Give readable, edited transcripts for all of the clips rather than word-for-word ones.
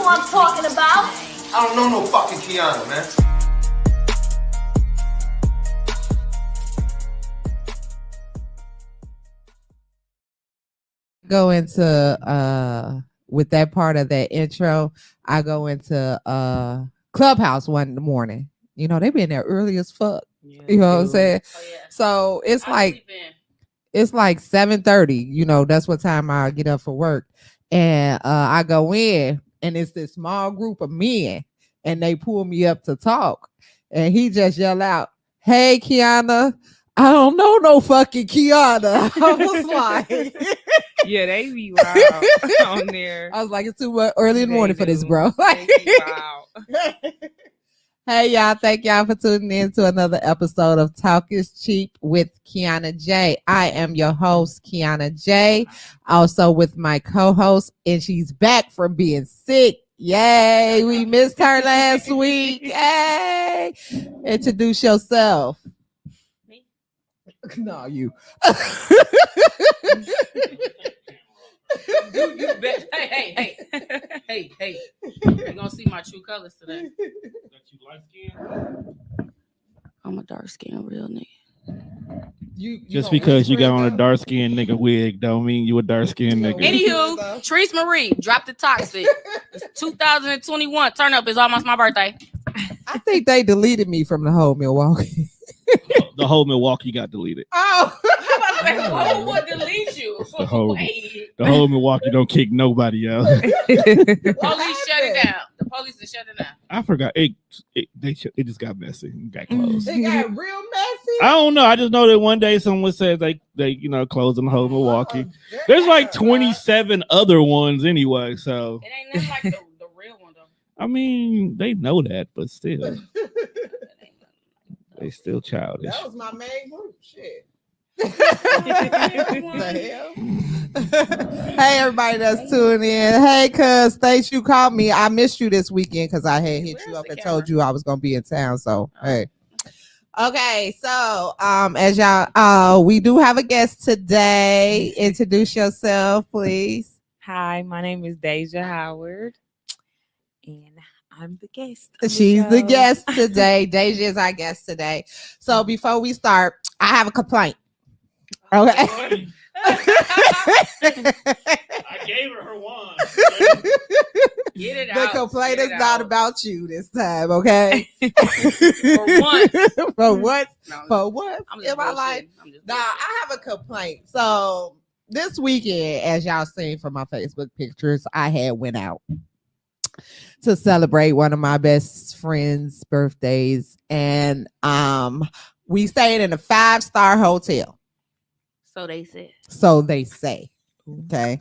I'm talking about. I don't know no fucking Kiana, man. Go into with that part of that intro, I go into Clubhouse one morning. You know, they been there early as fuck. Yeah, You know what I'm saying? Oh, yeah. So it's like 7:30. You know, that's what time I get up for work. And I go in and it's this small group of men and they pull me up to talk. And he just yell out, "Hey, Kiana, I don't know no fucking Kiana." I was like, yeah, they be wild on there. I was like, it's too much early in the morning for this, bro. They be wild. Hey, y'all. Thank y'all for tuning in to another episode of Talk is Cheap with Kiana J. I am your host, Kiana J. Also with my co-host, and she's back from being sick. Yay. We missed her last week. Yay. Introduce yourself. Me? No, you. You bet. Hey. You're gonna see my true colors today. That you light skin? I'm a dark skinned real nigga. You Just because you got on a dark skinned nigga wig don't mean you a dark skinned nigga. Anywho, Treese Marie, drop the toxic. It's 2021. Turn up. It's almost my birthday. I think they deleted me from the whole Milwaukee. The whole Milwaukee got deleted. Oh, Who would delete you? The whole- Wait. The whole Milwaukee don't kick nobody out. The police shut it down. The police is shutting down. I forgot. It just got messy and got closed. it got real messy. I don't know. I just know that one day someone said they closing the whole Milwaukee. There's like 27 other ones anyway. So It ain't nothing like the real one though. I mean, they know that, but still, they still childish. That was my main group. Shit. Hey, everybody that's tuning in. Hey, cuz thanks you called me. I missed you this weekend because I had hit you up and told you I was gonna be in town. So hey. Okay, so as y'all we do have a guest today. Introduce yourself, please. Hi, my name is Deja Howard, and I'm the guest. She's the guest today. Deja is our guest today. So before we start, I have a complaint. Okay. I gave her one. Get it The out. complaint Get is it not out. about you this time, okay? For once. For what? No, For what? I'm just In my life? bullshitting. I'm just Nah, bullshitting. I have a complaint. So this weekend, as y'all seen from my Facebook pictures, I had went out to celebrate one of my best friends' birthdays, and we stayed in a 5-star hotel. So they said. So they say. Okay.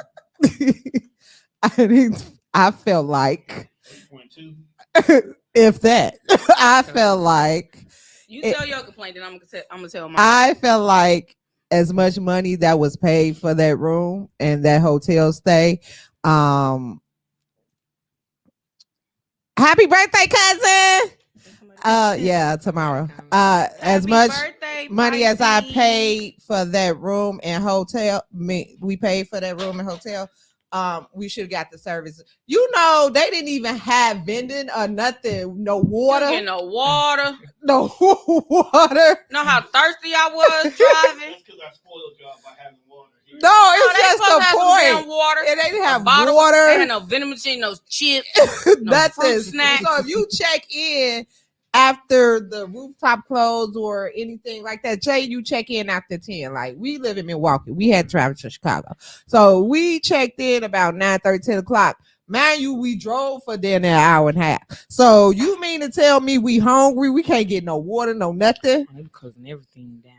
I felt like 8.2. if that. I felt like You tell your complaint, then I'm gonna tell mine. I felt like as much money that was paid for that room and that hotel stay. Happy birthday, cousin. Yeah, tomorrow. As Happy much birthday, money as I Pisces. paid for that room and hotel, we paid for that room and hotel. We should have got the service. You know, they didn't even have vending or nothing. No You water. get no water. No water. Know how thirsty I was driving. That's because I spoiled y'all by having water here. No, Oh, it's they just supposed to the have some damn point. water. And they didn't have Bottle. They water. had no vending machine, no chips. Nothing. fruit snacks. So if you check in after the rooftop closed or anything like that, Jay, you check in after 10. Like, we live in Milwaukee. We had travel to Chicago. So we checked in about 9:30, 10 o'clock. Mind you, we drove for then an hour and a half. So you mean to tell me we hungry? We can't get no water, no nothing. I'm closing everything down.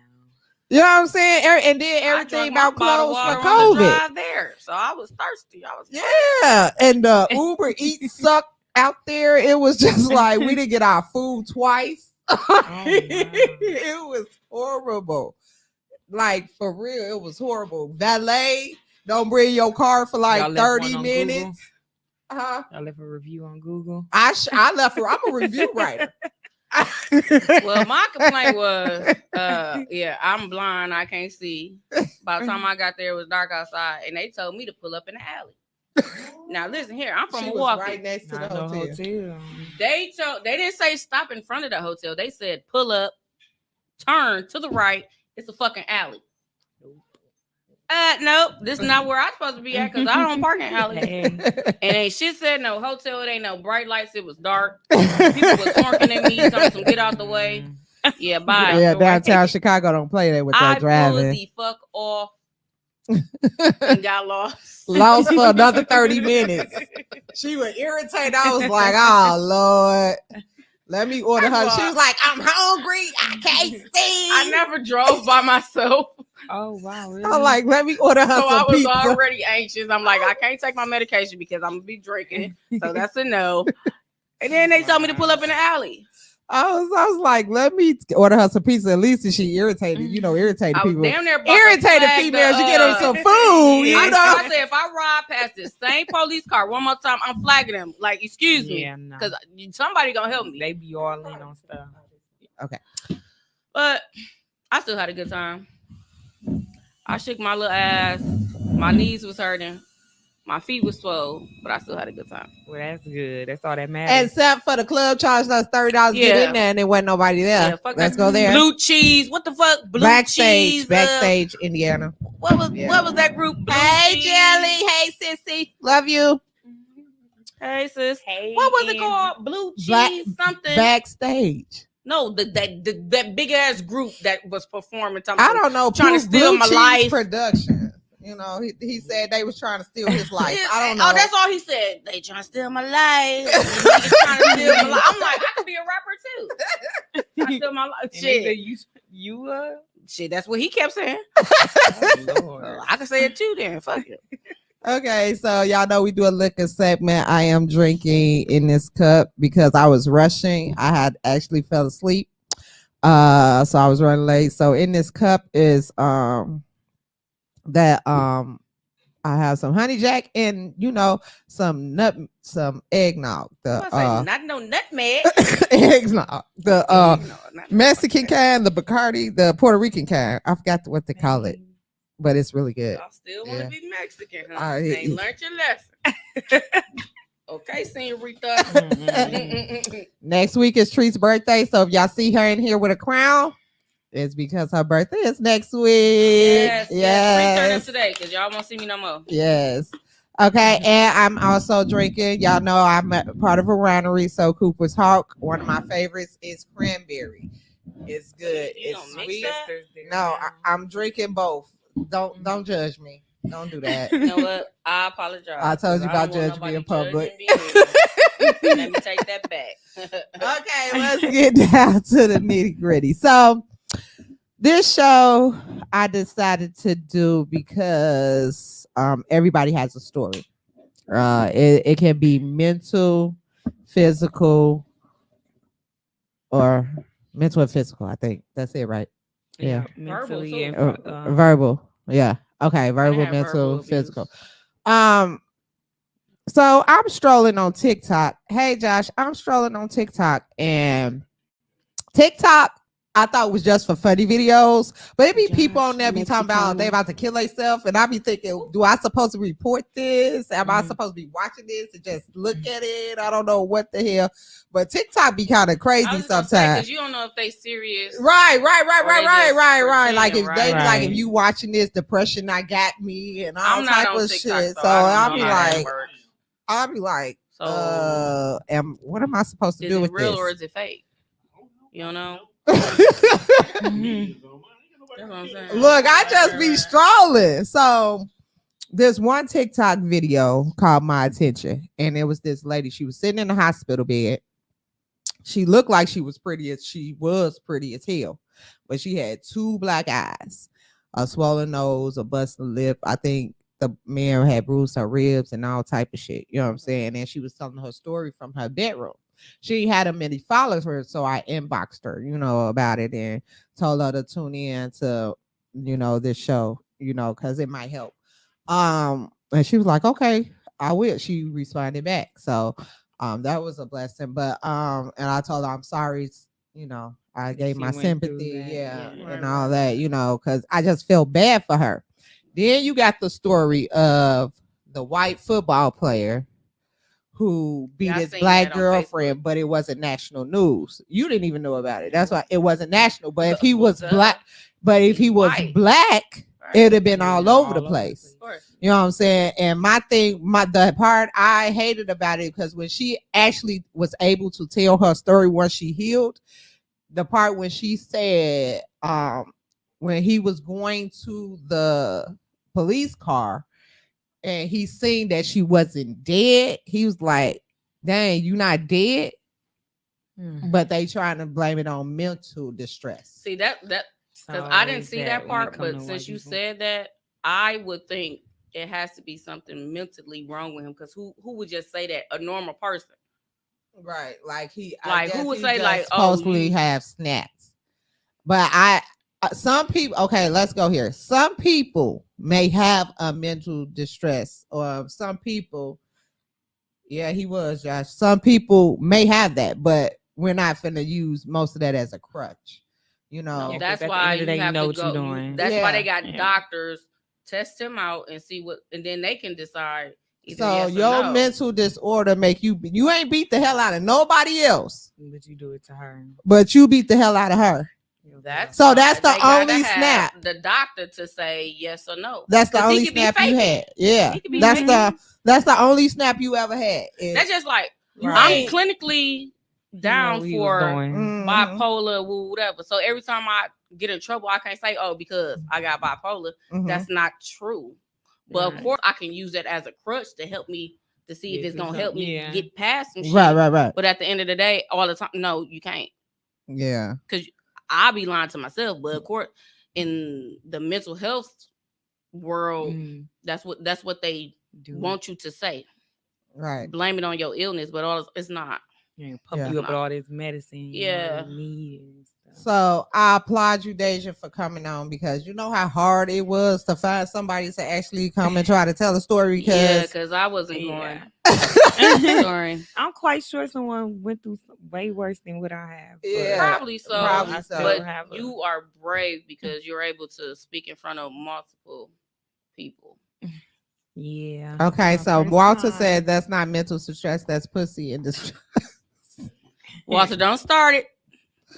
You know what I'm saying? And then I everything drank my about bottle clothes of for water on the COVID. drive there, so I was thirsty. I was Yeah, and the Uber Eats sucked out there. It was just like we didn't get our food twice. It was horrible. Like, for real, it was horrible. Valet, don't bring your car for like Y'all left 30 one on minutes. Google? Uh-huh. I left a review on Google. I left her. I'm a review writer. Well, my complaint was, yeah, I'm blind. I can't see. By the time I got there, it was dark outside, and they told me to pull up in the alley. Now listen here, I'm from She was Milwaukee. right next to the Not no hotel. hotel. They didn't say stop in front of the hotel. They said pull up, turn to the right. It's a fucking alley. Nope, this is not where I'm supposed to be at because I don't park in alleys. Hey. And ain't shit said no hotel. It ain't no bright lights. It was dark. People was honking at me, telling some get out the way. Yeah, bye. Yeah, downtown Chicago don't play that with I that driving. pulled the fuck off and got lost. Lost for another 30 minutes. She was irritated. I was like, oh Lord. Let me order her. She was like, I'm hungry. I can't see. I never drove by myself. Oh wow. Really? I'm like, let me order her So I some was pizza. already anxious. I'm like, I can't take my medication because I'm gonna be drinking. So that's a no. And then they told me to pull up in the alley. I was like, let me order her some pizza. At least if she irritated, irritated I was people. damn near about to Irritated flag females, the, you get them some food. I You know? I said if I ride past this same police car one more time, I'm flagging them. Like, excuse me, Yeah, no. because somebody gonna help me. They be all in on stuff. But I still had a good time. I shook my little ass. My knees was hurting. My feet was swole, but I still had a good time. Well, that's good. That's all that matters. Except for the club charged us $30 to get Yeah. in there, and there wasn't nobody there. Yeah, fuck Let's that go there. Blue cheese. What the fuck? Blue cheese. Backstage, Indiana. What was Yeah. that group? Blue Hey, cheese. Jelly. Hey, sissy. Love you. Hey sis. Hey, What was it and- called? Blue cheese Black- something. Backstage. No, that big ass group that was performing. I don't know. Trying to steal my Cheese life. Production. He said they was trying to steal his life. Yeah, I don't know. Oh, that's all he said. They trying to steal my life. Niggas trying to steal my life. I'm like, I could be a rapper too. I steal my life. And they said Shit. you Shit, that's what he kept saying. oh, Lord. I can say it too then. Fuck it. Okay, so y'all know we do a liquor segment. I am drinking in this cup because I was rushing. I had actually fell asleep. So I was running late. So in this cup is I have some honey jack and some eggnog. Not no nutmeg. Eggnog. The No, not- Mexican kind, the Bacardi, the Puerto Rican kind. I forgot what they call it, but it's really good. Y'all still want to Yeah. be Mexican, huh? I- Ain't learned your lesson. Okay, senorita. Next week is Treat's birthday, so if y'all see her in here with a crown, it's because her birthday is next week. Yes. Return up today because y'all won't see me no more. Yes. Okay, and I'm also drinking. Y'all know I'm a part of a winery, so Cooper's Hawk. One of my favorites is cranberry. It's good. You It's don't mix sweet. that? No, I'm drinking both. Don't judge me. Don't do that. You know what? I apologize. I told you about don't want judging me in nobody public. judging me. Let me take that back. Okay, let's get down to the nitty gritty. So, this show I decided to do because everybody has a story. It can be mental, physical, or mental and physical. I think that's it, right? Yeah. Mentally and Verbal, Verbal. Yeah. Okay. Verbal, have mental, verbal abuse. physical. So I'm strolling on TikTok. Hey Josh, I'm strolling on TikTok, and TikTok I thought was just for funny videos, but it be people on there be talking about they about to kill themselves, and I be thinking, do I supposed to report this? Am I supposed to be watching this and just look at it? I don't know what the hell, but TikTok be kind of I crazy was gonna say, sometimes. 'cause you don't know if they serious. Right. Or they just Like if pretending, they right? like if you watching this, depression I got me and all I'm not type on of TikTok, shit. So I I'll don't be know how that like, works. So what am I supposed to is do it with real this? or is it fake? You don't know. That's what I'm saying. Look, I just be strolling. So there's one TikTok video called My Attention, and it was this lady. She was sitting in the hospital bed. She looked like she was pretty as hell, but she had two black eyes, a swollen nose, a busted lip. I think the man had bruised her ribs and all type of shit. You know what I'm saying? And she was telling her story from her bedroom. She had a many followers, so I inboxed her, about it and told her to tune in to, this show, because it might help. And she was like, okay, I will. She responded back. So that was a blessing. But and I told her I'm sorry, I gave She my went through sympathy, that. yeah, Yeah. and all that, because I just felt bad for her. Then you got the story of a white football player who beat Yeah, I his seen black that on girlfriend, Facebook. but it wasn't national news. You didn't even know about it. That's why it wasn't national. But if he Well, was black, but if he was white. black, Right. it'd have been Yeah, all over the place. Of course. You know what I'm saying? And the part I hated about it, because when she actually was able to tell her story once she healed, the part when she said, when he was going to the police car and he seen that she wasn't dead, he was like, dang, you not dead? But they trying to blame it on mental distress. See that because I didn't see that part, but since you said that, I would think it has to be something mentally wrong with him. Because who would just say that? A normal person. Right, like Like, who would he say, just like, oh, supposedly you- have snaps, but some people. Okay, let's go here. Some people may have a mental distress, or some people. Yeah, he was, Josh. Some people may have that, but we're not finna use most of that as a crutch. You know, No, Yeah, 'cause that's at the why end of the you day, you have know to what go. you're doing. That's why they Yeah. got doctors test him out and see what, and then they can decide. Either so yes or your no. mental disorder make you ain't beat the hell out of nobody else, But you do it to her. but you beat the hell out of her. That's So why that's the they gotta only have snap. The doctor to say yes or no. That's the 'Cause he only could be snap you faking. had. Yeah, He could be that's faking. that's the only snap you ever had. is- That's just like You I'm ain't- clinically down He was for doing. Mhm. bipolar, whatever. So every time I get in trouble, I can't say, "Oh, because I got bipolar." Mhm. That's not true. But of Right. course, I can use that as a crutch to help me to see if If it's gonna it's help not- me yeah. get past some shit. Right. But at the end of the day, all the time, no, you can't. Yeah. I'll be lying to myself. But of course, in the mental health world, that's what they want you to say. Right. Blame it on your illness, but it's not. Pump Yeah. you up with all this medicine. Yeah. So I applaud you, Deja, for coming on, because you know how hard it was to find somebody to actually come and try to tell a story. Yeah, Because because I wasn't going. Yeah. Sorry. I'm quite sure someone went through way worse than what I have. but Yeah. Probably so. Probably I so. still But have you are brave because you're able to speak in front of multiple people. Yeah. okay, My so first Walter time. said that's not mental distress, that's pussy in distress. Walter, don't start it.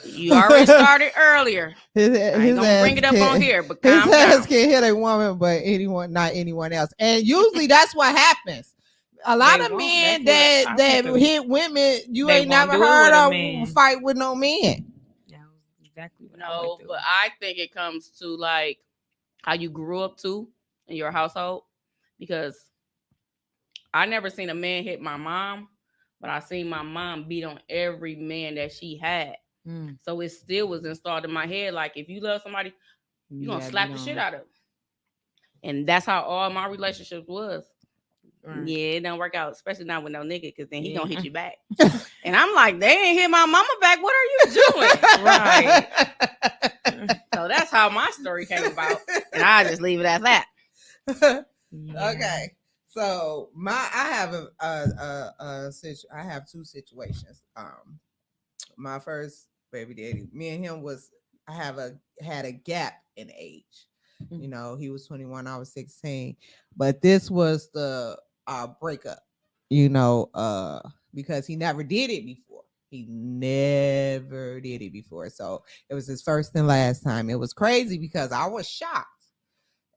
You already started earlier. His I ain't gonna ass bring it up can- on here, but His calm ass down. can hit a woman, but not anyone else. And usually that's what happens. A lot They of won't. men That's what I that went through. hit women, you They ain't won't never do it heard with a of man. fight with no men. That was exactly what I No, went through. but I think it comes to like how you grew up too in your household. Because I never seen a man hit my mom, but I seen my mom beat on every man that she had. So it still was installed in my head. Like, if you love somebody, you're gonna slap the shit out of them. And that's how all my relationships was. Right. Yeah, it don't work out, especially not with no nigga, because then he Yeah. gonna hit you back. And I'm like, they ain't hit my mama back. What are you doing? Right. So that's how my story came about. And I just leave it at that. Yeah. Okay. So I have I have two situations. My first baby daddy, me and him had a gap in age. You know, he was 21, I was 16. But this was the breakup, you know, because he never did it before. He never did it before. So it was his first and last time. It was crazy because I was shocked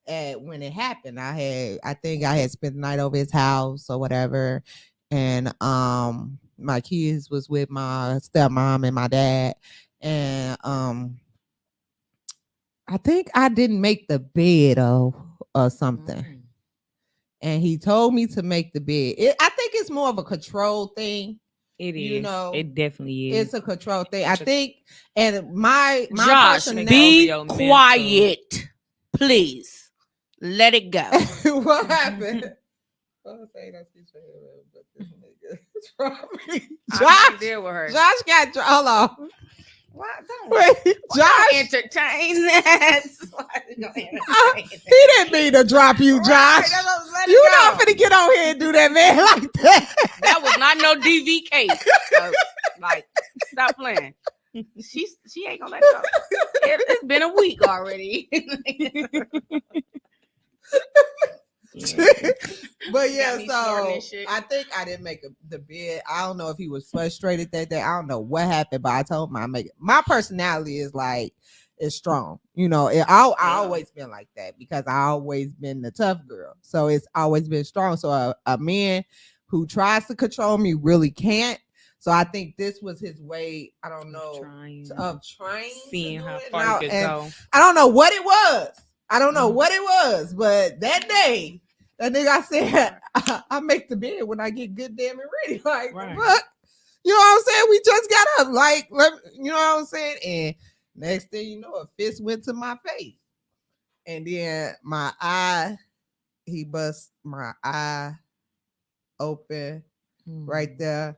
at when it happened. I think I had spent the night over his house or whatever. And my kids was with my stepmom and my dad. And I think I didn't make the bed or something. And he told me to make the bed. I think it's more of a control thing. It is. You know, it definitely is. It's a control thing. I think, and my Josh, personality- be Over your mental. quiet, please. Let it go. What happened? Oh, say that's his favorite, but this nigga is from me. I Josh, can't deal with her. Josh got hold on. Why don't Wait, Josh, entertain that? Why you gonna entertain he that? didn't mean to drop you, Right, Josh. that's what- let it You go. not finna get on here and do that, man, like that. That was not no DV case. Like, stop playing. She ain't gonna let it go. It's been a week already. But You yeah, got me snorting so and shit. I think I didn't make the bed. I don't know if he was frustrated that day. I don't know what happened, but I told him I make it. My personality is like it's strong. You know, I always been like that because I always been the tough girl. So it's always been strong. So a man who tries to control me really can't. So I think this was his way. I don't know of trying seeing to do how it. far Now, it could and go. I don't know what it was. I don't know what it was, but that day, that nigga I said, I make the bed when I get good damn it ready. Like, Right. what? You know what I'm saying? We just got up. Like, you know what I'm saying? And next thing you know, a fist went to my face. And then my eye, he bust my eye open right there.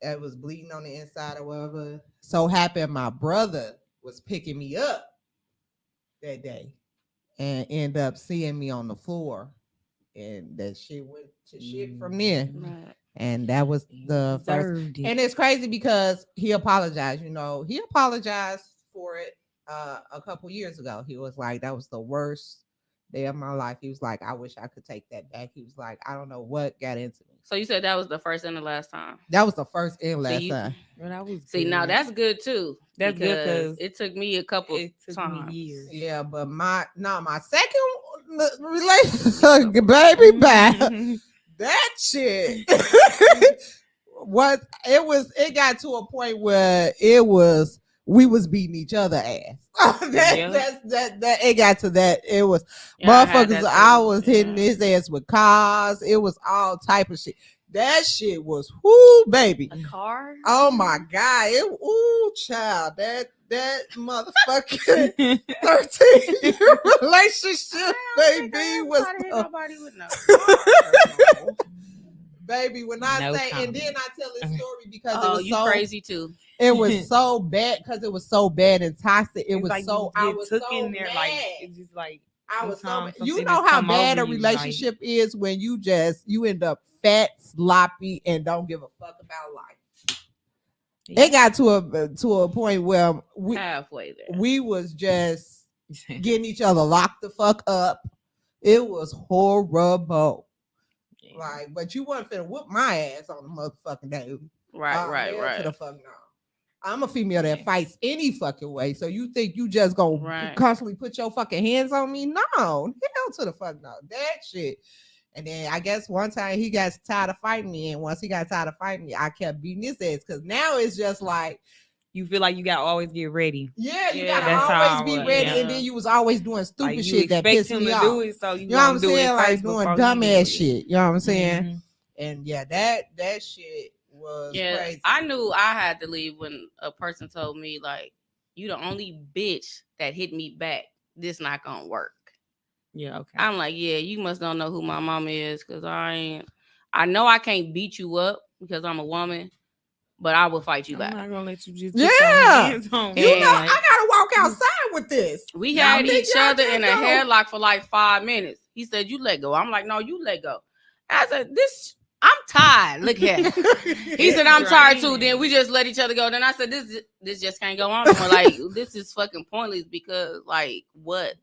It was bleeding on the inside or whatever. So happened my brother was picking me up that day and end up seeing me on the floor. And that shit went to shit from there. Right. And that was the first. And it's crazy because he apologized. You know, he apologized for it a couple years ago. He was like, that was the worst day of my life. He was like, I wish I could take that back. He was like, I don't know what got into me. So you said that was the first and the last time. That was the first and last time. Well, that was See, now that's good too. That's good because because it took me a couple it took times. me years. Yeah, but my second relationship, baby, bye. That shit it got to a point where we was beating each other ass. That it got to that. It was motherfuckers. I was hitting his ass with cars. It was all type of shit. That shit was whoo, baby. A car? Oh my god! Child, that motherfucking 13-year relationship, baby, was nobody would know. baby. When I No say, comment. and then I tell this story because it Oh, was you so crazy too. It was so bad because it was so bad and toxic. It It's was like so you I get was took so in there mad. like it's just like I was so sometimes mad. You something know just how come bad a over you, relationship is when you end up fat, sloppy, and don't give a fuck about life. Yeah. It got to a point where Halfway there. we was just getting each other locked the fuck up. It was horrible. Yeah. Like, but you wasn't finna whoop my ass on the motherfucking day. Right. To the fuck no. I'm a female that fights any fucking way. So you think you just gonna constantly put your fucking hands on me? No, hell to the fuck no. That shit. And then I guess one time he got tired of fighting me, and once he got tired of fighting me, I kept beating his ass because now it's just like you feel like you gotta always get ready. Yeah, you gotta that's always how be I ready, was, and then you was always doing stupid like, shit that pissed me off. Do it, so you know what I'm do saying? it Like first doing before he do dumbass it. shit. You know what I'm saying? Mhm. And yeah, that shit was crazy. I knew I had to leave when a person told me like, "You the only bitch that hit me back. This not gonna work." Yeah, okay. I'm like, yeah, you must don't know who my mama is because I know I can't beat you up because I'm a woman, but I will fight you back. I'm not gonna let you just Yeah. put your hands on me. You know, I gotta walk outside with this. We Y'all had think each y'all other just in a go. headlock for like 5 minutes. He said, "You let go." I'm like, "No, you let go." I said, I'm tired. Look here. He said, "I'm tired too." Then we just let each other go. Then I said, this just can't go on anymore. Like, this is fucking pointless because, like, what?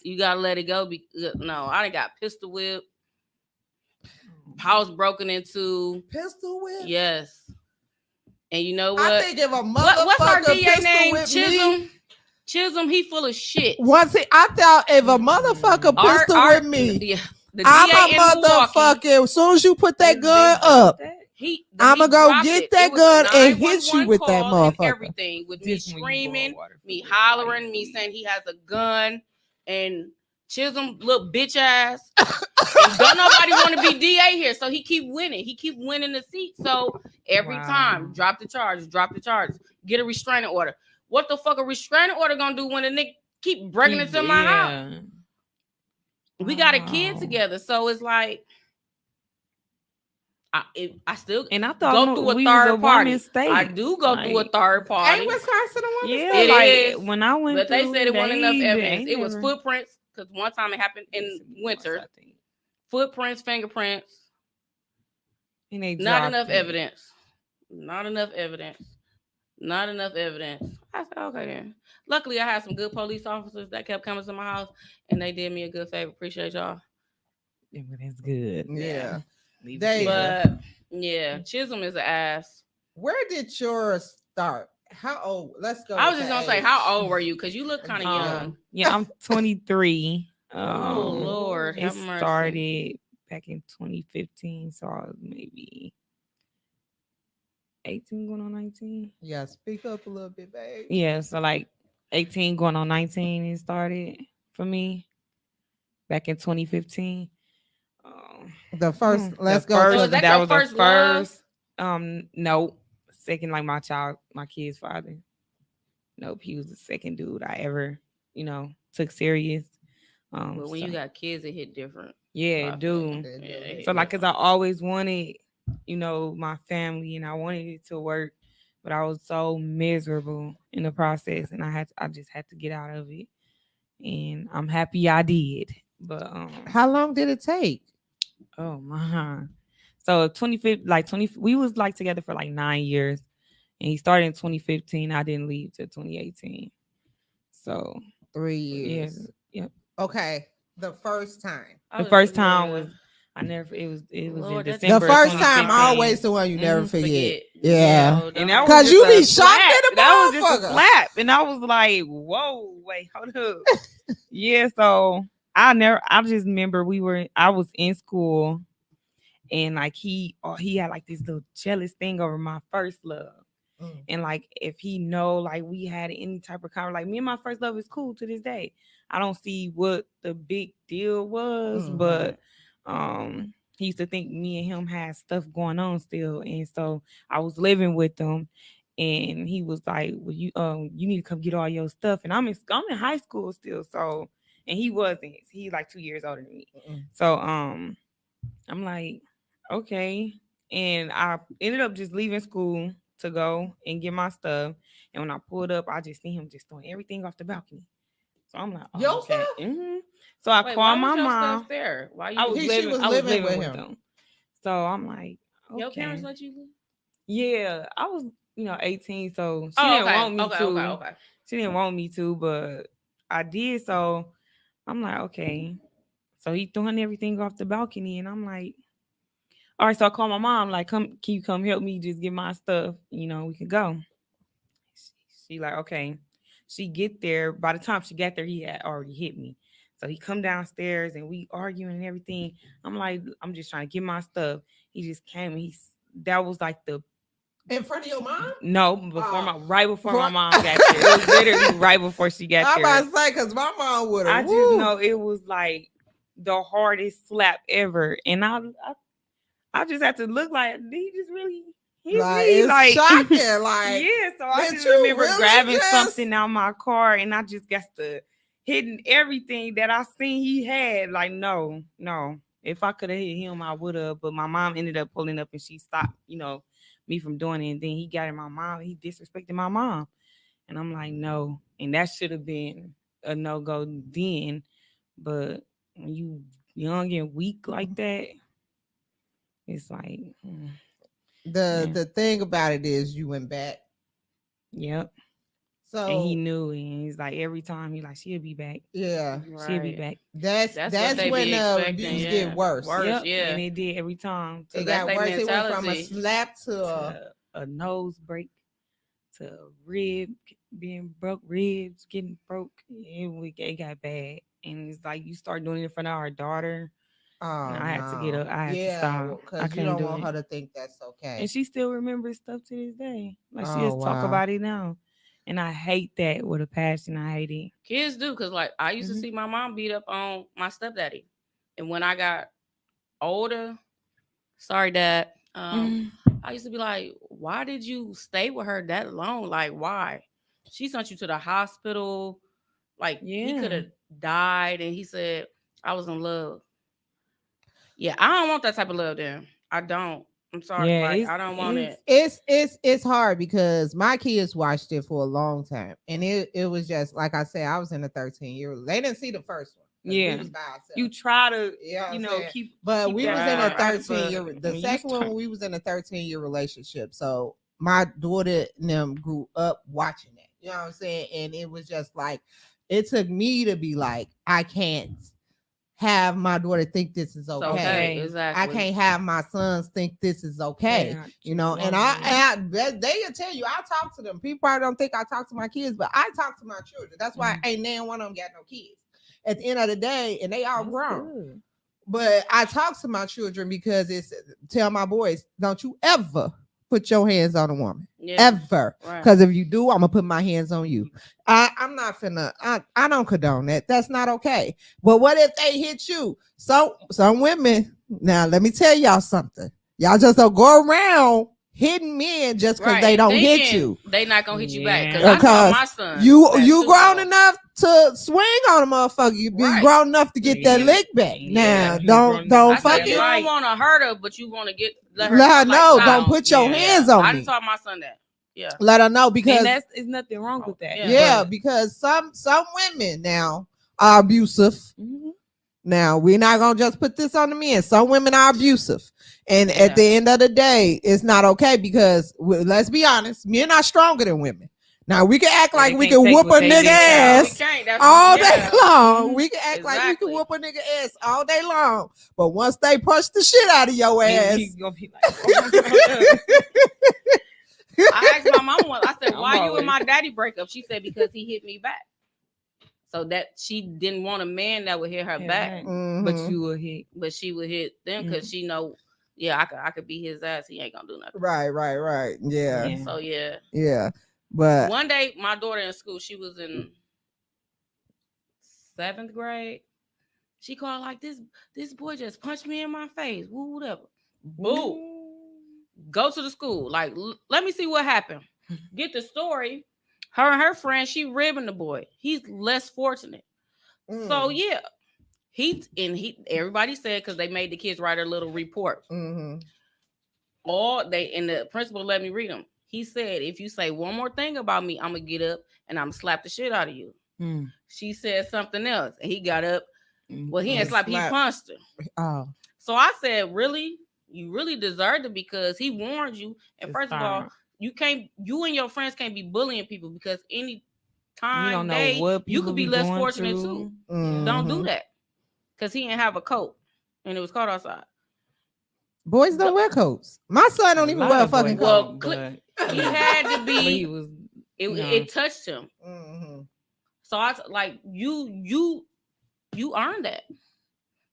You gotta let it go. No, I done got pistol whipped, house broken into. Pistol whip? Yes. And you know what? I think if a motherfucker what's our DA pistol name? whip Chisholm. me, Chisholm, he full of shit. I thought if a motherfucker pistol whip me, the I'm DA a in Milwaukee, motherfucker. As soon as you put that gun up, I'ma go get it. that It was gun a and hit you 911 with that call and motherfucker. everything with me screaming, me hollering, me saying he has a gun, and Chisholm little bitch ass. And don't nobody want to be DA here, so he keep winning. He keep winning the seat. So every time, drop the charge, get a restraining order. What the fuck a restraining order gonna do when a nigga keep breaking into my house? We got a kid together, so it's like I still and I thought go through a third party. I do go through a third party. Ain't Wisconsin a woman Yeah, state? like is. when I went, But they said it wasn't enough evidence. ain't It was never- footprints because one time it happened in winter. Footprints, fingerprints. And they Not dropped enough it. evidence. Not enough evidence. Not enough evidence. I said, okay then. Luckily, I had some good police officers that kept coming to my house, and they did me a good favor. Appreciate y'all. Yeah, but that's good. Yeah. Leave it They- there. But yeah, Chisholm is an ass. Where did yours start? How old? Let's go. I was with just the gonna say, age. how old were you? Because you look kind of young. Yeah, I'm 23. Oh Lord, It have mercy. started back in 2015, so I was maybe 18 going on 19. Yeah, speak up a little bit, babe. Yeah, so like 18 going on 19 it started for me back in 2015. The first, let's the go. first, So is that that your was first the love? first. No, second, like my kid's father. Nope, he was the second dude I ever, took serious. But when you So- got kids, it hit different. yeah, I dude. feel- yeah, it hit So like, cause different. I always wanted, my family, and I wanted it to work, but I was so miserable in the process, and I just had to get out of it, and I'm happy I did. But How long did it take? oh my, so 25, like 20, we was like together for like 9 years, and he started in 2015. I didn't leave till 2018. So 3 yeah, years. yeah. Okay, the first time. I The was first just time gonna was I never. It was Lord, in that's- December. The of first time, 2015. always the one you never Mhm. forget. forget. Yeah. Yo, And don't- that was 'Cause just you a be shocked slap. at a That was just a motherfucker. slap, and I was like, "Whoa, wait, hold up." Yeah, so I just remember I was in school, and like he had like this little jealous thing over my first love. Mm. And like, if he know, like, we had any type of conversation, like, me and my first love is cool to this day. I don't see what the big deal was, Mhm. but he used to think me and him had stuff going on still. And so I was living with him, and he was like, well, you need to come get all your stuff. And I'm in high school still. So, and he wasn't. He's like 2 years older than me. Mm-mm. So I'm like, okay. And I ended up just leaving school to go and get my stuff. And when I pulled up, I just see him just throwing everything off the balcony. So I'm like, oh, Your okay. stuff? Mhm. So I Wait, why called my was your mom. stuff there? Why you? I was She living, was I was living living with with him. them. So I'm like, okay. Your parents let you? Yeah, I was, 18, so she Oh, didn't okay. want me Okay, to. okay. She didn't want me to, but I did. So I'm like, okay. So he throwing everything off the balcony, and I'm like, all right. So I call my mom, like, can you come help me just get my stuff? We could go. She like, okay. She get there. By the time she got there, he had already hit me. So he come downstairs, and we arguing and everything. I'm like, I'm just trying to get my stuff. He just came, and that was like the In front of your mom? No, before Oh. right before my mom got there. It was literally right before she got I'm there. about to say, because my mom would have. I just know it was like the hardest slap ever, and I just had to look like, did he just really hit Like, me? it's Like, shocking. Like, yeah. So I did just you remember really grabbing just- something out my car, and I just got to hitting everything that I seen he had. Like, no. If I could have hit him, I would have. But my mom ended up pulling up, and she stopped, me from doing it. And then he got in my mom. He disrespected my mom, and I'm like, no. And that should have been a no-go then. But when you young and weak like that, it's like, the thing about it is you went back. yep. So And he knew, and he's like, every time he like, she'll be back. yeah, She'll be Right. back. that's That's what they when be the expecting, abuse yeah. get worse. Worse. Yep. yeah. And it did every time. It that's got their worse. It went from a mentality. slap to To a nose break, to rib being broke, ribs getting broke. It got bad. And it's like, you start doing it in front of our daughter. oh, I had to get no. up. I had to yeah, stop. I because you couldn't don't do want it. her to think that's okay. And she still remembers stuff to this day. Like, she Oh, just talk wow. about it now. And I hate that with a passion. I hate it. Kids do, because like I used to Mhm. see my mom beat up on my stepdaddy, and when I got older, sorry, Dad, I used to be like, why did you stay with her that long? Like, why? She sent you to the hospital. Like, he Yeah. could have died, and he said I was in love. Yeah, I don't want that type of love. Then I don't. I'm sorry, Yeah, like it's- I don't want it's- it. It's hard because my kids watched it for a long time, and it was just like I said, I was in the 13-year. They didn't see the first one. 'Cause we Yeah. was by ourselves. You try to, Yeah, I'm you know, saying. keep. But keep we that was in a right. 13-year. But The when you second start- one, we was in a 13-year relationship. So my daughter and them grew up watching it. You know what I'm saying? And it was just like, it took me to be like, I can't have my daughter think this is So, okay. okay, exactly. I can't have my sons think this is okay. Yeah. You know, and they will tell you, I talk to them. People probably don't think I talk to my kids, but I talk to my children. That's why ain't none one of them got no kids. At the end of the day, and they all That's grown. good. But I talk to my children because it's tell my boys, don't you ever put your hands on a woman. Yeah. Ever. Right. Because if you do, I'm gonna put my hands on you. I'm not finna, I don't condone that. That's not okay. But what if they hit you? So some women, now let me tell y'all something. Y'all just don't go around hitting men just because Right, they don't and hit thinking you. They not gonna hit you back. Yeah. Because I saw Because my son. You that too, grown though. enough to swing on a motherfucker. You be Right. grown enough to get that Yeah. lick back. Yeah. Now, You don't grown- I fuck said you it. don't want to hurt her, but you want to let her Let her know, know. like, Don't stop. put your Yeah. hands I on didn't me. taught my son that. Yeah. Let her know because And that's it's nothing wrong with that. yeah, but- because some women now are abusive. Mhm. Now we're not gonna just put this on the men. Some women are abusive, and Yeah. at the end of the day, it's not okay because let's be honest, men are stronger than women. Now we can act Yeah, like they we can't can take whoop a what they nigga get out. We ass can't. That's all yeah. day long. We can act like we Exactly. can whoop a nigga ass all day long, but once they punch the shit out of your ass, He's gonna be like, oh, I asked my mama once, I said, I'm why you always- and my daddy break up? She said, because he hit me back. So that she didn't want a man that would hit her yeah, back, right. Mhm. But you will hit. but she would hit them because she know, yeah, I could beat his ass. He ain't gonna do nothing. right, yeah, Yeah. So yeah. but One day, my daughter in school, she was in 7th grade. She called like this boy just punched me in my face. Woo, whatever. Boo. Go to the school. Like, let me see what happened. Get the story. Her and her friend, she ribbing the boy. He's less fortunate. So yeah, everybody said because they made the kids write a little report. Mhm. And the principal let me read them. He said, if you say one more thing about me, I'm gonna get up and I'm gonna slap the shit out of you. Mm. She said something else, and he got up. Well, he And ain't slap, he slap. punched her. Oh, So I said, really? You really deserved it because he warned you. And Just first of all, stop. you and your friends can't be bullying people because any time You don't know day, what you people could be be less going fortunate through. too. Don't do mhm. that. Because he didn't have a coat and it was cold outside. Boys don't wear coats. My son don't even lot wear a of fucking boys coat. Well, don't, He had to but be, he was. No. it touched him. Mhm. So I like you earned that.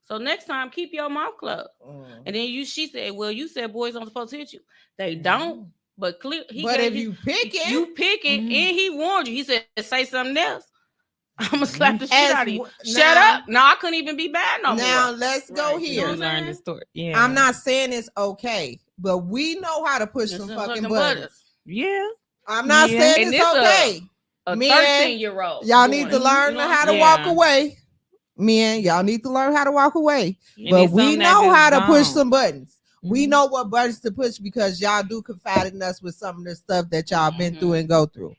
So next time, keep your mouth closed. Mhm. And then she said, well, you said boys don't supposed to hit you. They don't. But clear, But if you pick it, you pick it, Mhm. and he warned you. He said, say something else. I'm gonna slap the shit As out of you. w- Shut now- up. No, I couldn't even be bad no now more. let's go Right. You here. know what I'm learn saying? the story. Yeah. I'm not saying it's okay, but we know how to push some fucking buttons. Yeah. I'm not Yeah. saying And it's this okay. A Men, 13-year-old. Y'all need to learn You know how to what I'm walk saying? away. Men, y'all need to learn how to walk away. And But it's we something that know just how to push gone. some buttons. We Mhm. know what buttons to push because y'all do confide in us with some of the stuff that y'all been through and go through.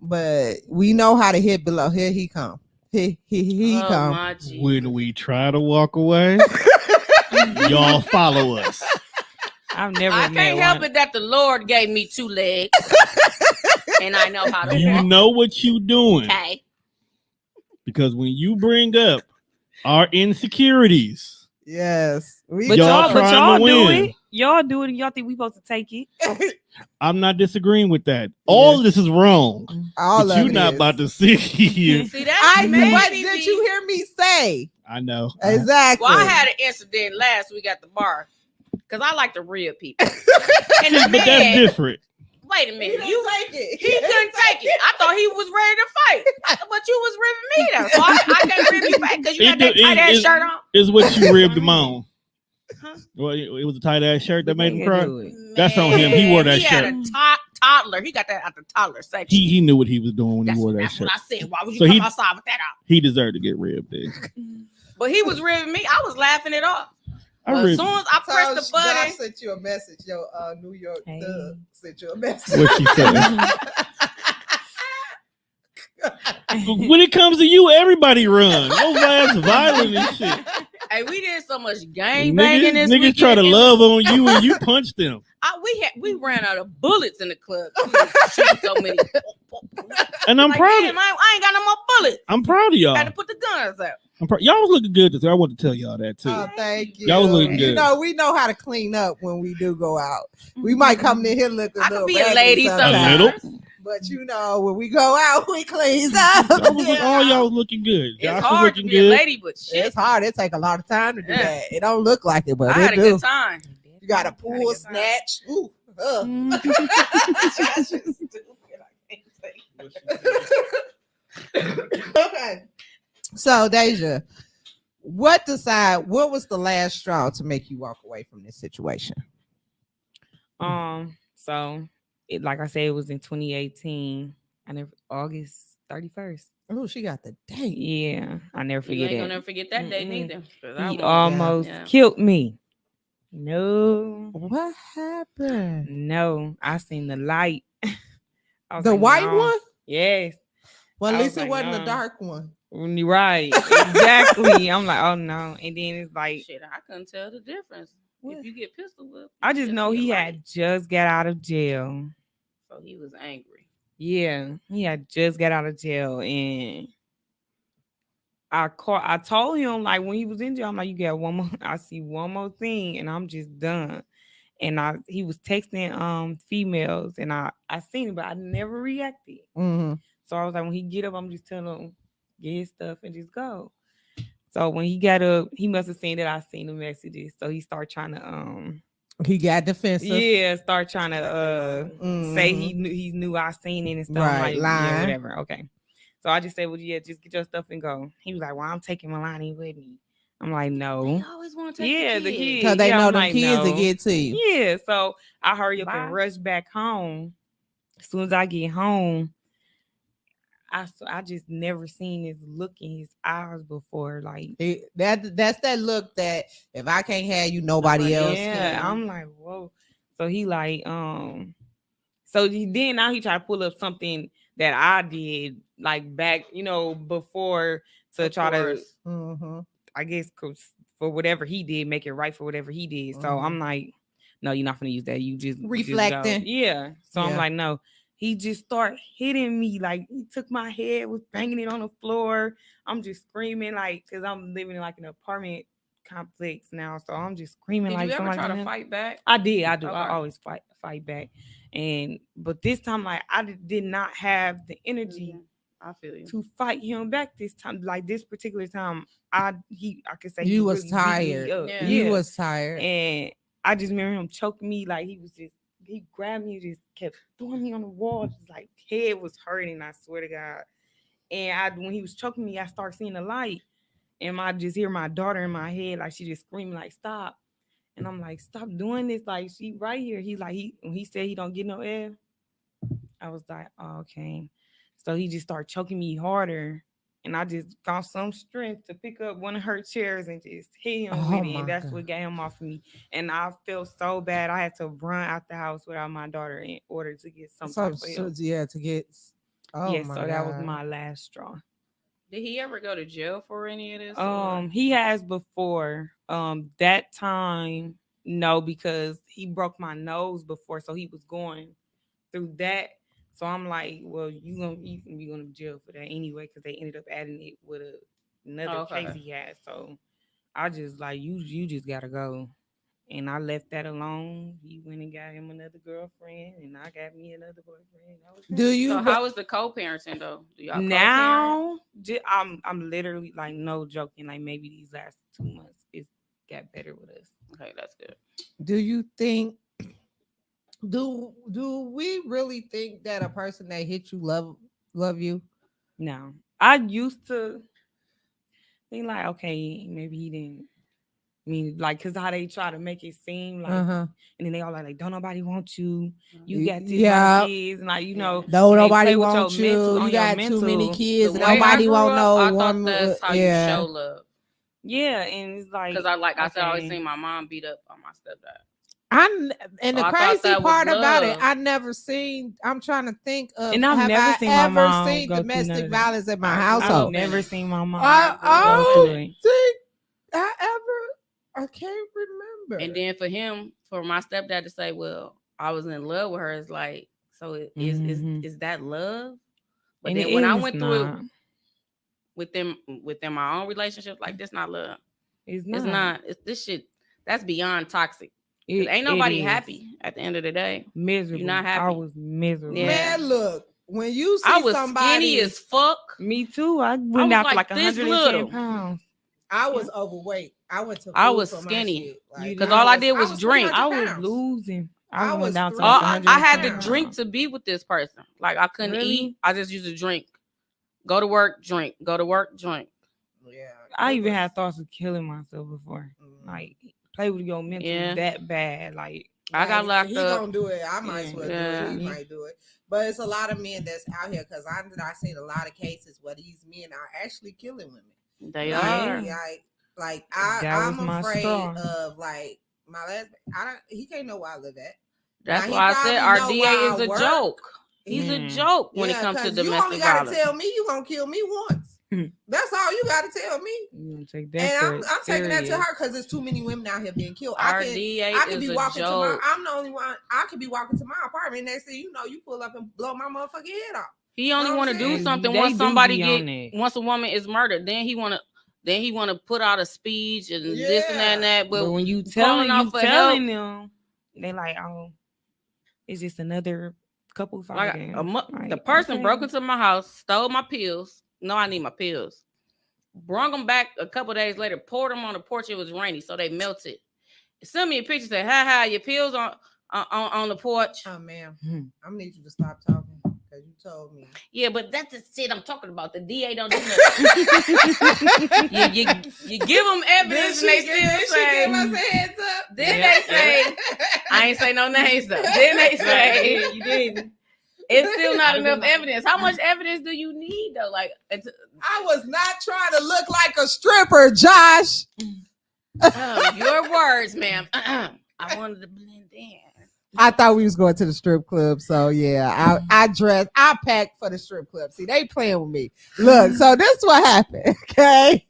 But we know how to hit below. Here he come. He Oh, come. my Jesus. When we try to walk away, y'all follow us. I've never I met can't help one. it that the Lord gave me 2 legs. And I know how to You walk. know what you doing. Okay. Because when you bring up our insecurities, Yes. We But Y'all y'all, trying to do win. it. Y'all do it, and y'all think we supposed to take it. I'm not disagreeing with that. All of this is wrong. all But of you it not is. about to sit here. See, that's What maybe did you hear me say? I know. Exactly. Well, I had an incident last week at the bar because I like to rib people. And the But that's man, different. wait a minute, you take he it. couldn't take it. I thought he was ready to fight, but you was ribbing me though, so I can't rib you back because you had that tight ass shirt on. Is what you ribbed him on. Huh? Well, it was a tight ass shirt that made him They cry. do it. That's on him. He wore that He had shirt. a toddler. He got that at the toddler section. He knew what he was doing when that's he wore that that's shirt. what I said. Why would you So come he- outside with that out? He deserved to get ribbed. Then. But he was ribbing me. I was laughing it off. I But as ribbed. soon as I pressed the Josh button, sent you a message. Your New York Hey. thug sent you a message. What she said. When it comes to you, everybody run. Your ass violent and shit. hey, we did so much gang banging this Niggas weekend. try to It was- love on you and you punch them. we ran out of bullets in the club. We was shooting so many. And I'm Like, proud. damn, I ain't got no more bullets. I'm proud of y'all. Had to put the guns out. Y'all was looking good today. I want to tell y'all that too. Oh, thank you. Y'all was looking You good. know, we know how to clean up when we do go out. We might come in here looking a I little could be a raggedy lady sometimes, little. sometimes. but you know, when we go out, we clean up. All y'all was looking good. It's Josh was hard to looking be a good. lady, but shit, It's hard. It take a lot of time to do Yeah. that. It don't look like it, but I had it a do. good time. You got to I had a pull, good time. snatch. Ooh, Okay. So, Deja, what was the last straw to make you walk away from this situation? So it, like I said, it was in 2018. August 31st. Oh, she got the date. Yeah, I never You forget ain't it. gonna never forget that day Mm-mm. neither. 'Cause I He won't. almost Yeah. killed me. No, What happened? no, I seen the light. I was The like, white no. one? Yes. Well, at I least was it like, wasn't no. the dark one. You're right. Exactly. I'm like, oh no. And then it's like, Shit, I couldn't tell the difference. What? If you get pistol whipped, I you just know see a he light. had just got out of jail. So he was angry. Yeah, he had just got out of jail, and I told him, like, when he was in jail, I'm like, you got one more. I see one more thing, and I'm just done. And he was texting females, and I seen it, but I never reacted. Mm-hmm. So I was like, when he get up, I'm just telling him get his stuff and just go. So when he got up, he must have seen that I seen the messages. So he started trying to He got defensive. start trying to say he knew I seen it and stuff. I'm Right, like, lying. yeah, whatever. Okay. So I just said, well, yeah, just get your stuff and go. He was like, well, I'm taking Milani with me. I'm like, They no. always want to take Yeah, the the kids. kids. Because they Yeah, know I'm them like, kids no. to get to you. Yeah. So I hurry up Bye. and rush back home. As soon as I get home, I just never seen his look in his eyes before. Like, That's that look that if I can't have you, nobody else yeah, can. I'm like, whoa. So he like, so then now he tried to pull up something that I did like back, before to try to, Mm-hmm. I guess, for whatever he did, make it right for whatever he did. So I'm like, no, you're not gonna use that. You just Reflecting. Just go. Yeah. So Yeah. I'm like, no. He just started hitting me. Like, he took my head, was banging it on the floor. I'm just screaming, like, because I'm living in like an apartment complex now. So I'm just screaming. Did like you ever somebody try to in there. fight back? I do. Okay. I always fight back. But this time, like, I did not have the energy I feel you. to fight him back this time. Like, this particular time, I could say You he was really beat me tired. up. Yeah. You was tired. And I just remember him choking me. Like, he grabbed me, just kept throwing me on the wall. Just like, head was hurting, I swear to God. And when he was choking me, I started seeing the light. And I just hear my daughter in my head, like, she just screaming, like, stop. And I'm like, stop doing this. Like, she right here. He's like, when he said he don't get no air, I was like, oh, okay. So he just started choking me harder. And I just got some strength to pick up one of her chairs and just hit him with it. And that's what got him off of me. And I felt so bad. I had to run out the house without my daughter in order to get some type of help. Yeah, to get. Oh, yeah, my so God. that was my last straw. Did he ever go to jail for any of this? He has before. That time, no, because he broke my nose before, so he was going through that. So I'm like, well, you gonna be going to jail for that anyway, because they ended up adding it with another case he had. So I just like, you just gotta go. And I left that alone. He went and got him another girlfriend, and I got me another boyfriend. That was Do you? So how is the co-parenting though? Do y'all now? I'm literally like, no joking. Like, maybe these last 2 months it's got better with us. Okay, that's good. Do you think? Do we really think that a person that hit you love you? No, I used to think like, okay, maybe he didn't. I mean, like, cause how they try to make it seem like, and then they all like, don't nobody want you. You got this many kids, and like, no nobody wants you. You got too many kids. Nobody won't know. I thought that's how you show love. Yeah, and it's like, because I said, I always seen my mom beat up on my stepdad. And the crazy part about it, I never seen. I'm trying to think of. And I've never seen my mom seen go domestic violence in my household. I've never seen my mom. I don't think I ever. I can't remember. And then for him, for my stepdad to say, "Well, I was in love with her," is like, so is that love? But and then when I went through it, within my own relationships, like this not love. It's not. It's not. It's this shit. That's beyond toxic. It, Ain't nobody it is. happy at the end of the day. Miserable. not I happy. was miserable. Yeah. Man, look, when you see I was somebody, skinny as fuck. Me too. I went was out to like like this 110 little. pounds. I was overweight. I went to. I food was for my skinny. shit. Like, You Because did. all I did was 300 drink. I was pounds. losing. I I was went down to 300 like I 110 had to pounds. drink to be with this person. Like I couldn't Really? eat. I just used to drink. Go to work, drink. Go to work, drink. Yeah, I it even was- had thoughts of killing myself before. Mhm. Like play with your mental Yeah. that bad. Like I got Like, locked he up. gonna do it. I might as well Yeah. do it. He might do it. But it's a lot of men that's out here because I've seen a lot of cases where these men are actually killing women. They Like, are. like That was I'm my afraid straw. of like my last. He can't know where I live at. That's Now, he why I said our probably know DA where is I a work. joke. He's a Mm. joke when it Yeah, comes to 'cause you only domestic gotta violence. tell me you gonna kill me once. Mhm. That's all you gotta tell me. you gonna take that. And threat I'm taking that to serious. her because there's too many women out here being killed. Our I DA could be is a walking to my. joke. I'm the only one. I could be walking to my apartment. Next thing you know, you pull up and blow my motherfucking head off. He only know what want to I'm do saying? something They once do somebody be on it. once a woman is murdered. Then he want to put out a speech and this and that and that. But But when you calling telling out for them, they like, oh, it's just another couple like fighting. the Like, person okay. broke into my house, stole my pills. No, I need my pills. Brung them back a couple days later, poured them on the porch. It was rainy, so they melted. Send me a picture. Say, ha, your pills on the porch. Oh man, Mhm. I need you to stop talking because you told me. Yeah, but that's the shit I'm talking about. The DA don't do nothing. you give them evidence and they still say. give us a heads up? Then Yeah. they say, I ain't say no names though. Then they say, Yeah, you did. it's still not I enough didn't- evidence. How much evidence do you need though? Like, I was not trying to look like a stripper, Josh. your words, ma'am. I wanted to blend in. I thought we was going to the strip club, so yeah, I dressed, I packed for the strip club. See, they playing with me. Look, so this is what happened. Okay,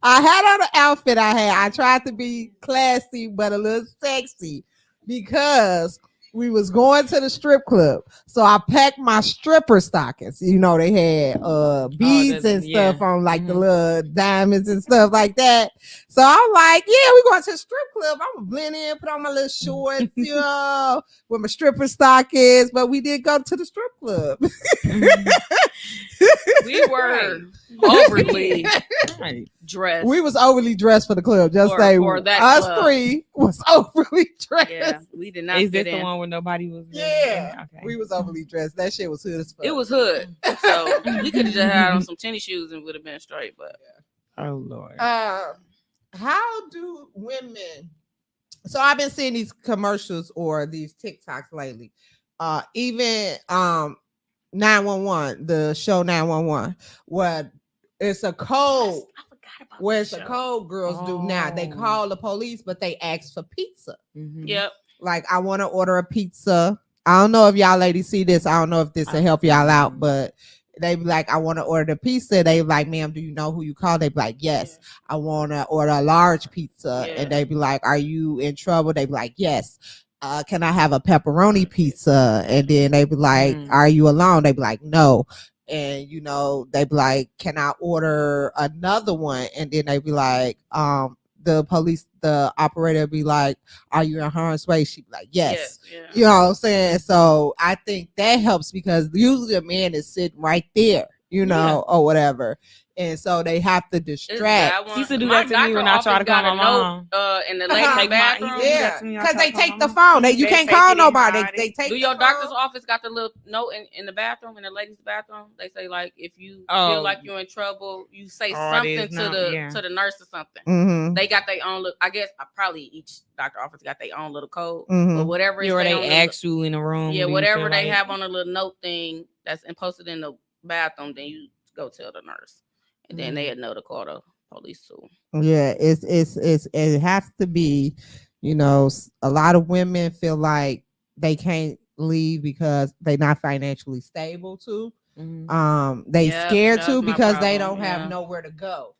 I had on the outfit I had. I tried to be classy but a little sexy because we was going to the strip club. So I packed my stripper stockings. You know, they had beads and yeah. stuff on, like the Mhm. little diamonds and stuff like that. So I'm like, yeah, we going to the strip club. I'm gonna blend in, put on my little shorts, you know, with my stripper stockings. But we did go to the strip club. We were overly Right. dressed. We was overly dressed for the club. Just For- say for that us club. three was overly dressed. Yeah, we did not Is fit this the in. one where nobody was? Yeah, Okay. we was overly dressed. That shit was hood as fuck. It was hood, so we could have just had on some tennis shoes and would have been straight. But Oh Lord. How do women? So I've been seeing these commercials or these TikToks lately. Even 911, the show 911, where it's a code. I forgot about Where that it's a show. code girls do now. They Oh. call the police, but they ask for pizza. Mhm. Yep. Like, I want to order a pizza. I don't know if y'all ladies see this. I don't know if this will help y'all out, but they be like, I want to order the pizza. They be like, ma'am, do you know who you call? They be like, yes, I want to order a large pizza. Yeah. And they be like, are you in trouble? They be like, yes. Can I have a pepperoni pizza? And then they be like, Mm. are you alone? They be like, no. And you know, they be like, can I order another one? And then they be like, the operator be like, are you in harm's way? She be like, yes. Yeah. You know what I'm saying? So I think that helps because usually a man is sitting right there, you know, or whatever. And so they have to distract. He used to do that to me when I try to call my mom. In the ladies' Take my- bathroom. he- Yeah, to me, I because try they to call take my the mom. phone. You They can't take call it and nobody. hide They it. take Do the your phone. doctor's office got the little note in the bathroom, in the ladies' bathroom? They say like if you feel like you're in trouble, you say something it is now, yeah. to the nurse or something. Mhm, They got their own. I guess probably each doctor office got their own little code, mhm. but whatever. Yeah, it or say on they the- ask you in a room. Yeah, do you whatever feel they like- have on a little note thing that's posted in the bathroom, then you go tell the nurse, and then they'll know to call the police too. Yeah, it has to be, you know, a lot of women feel like they can't leave because they're not financially stable too. Mhm. They Yep, scared that's too my because they problem, don't have yeah. nowhere to go.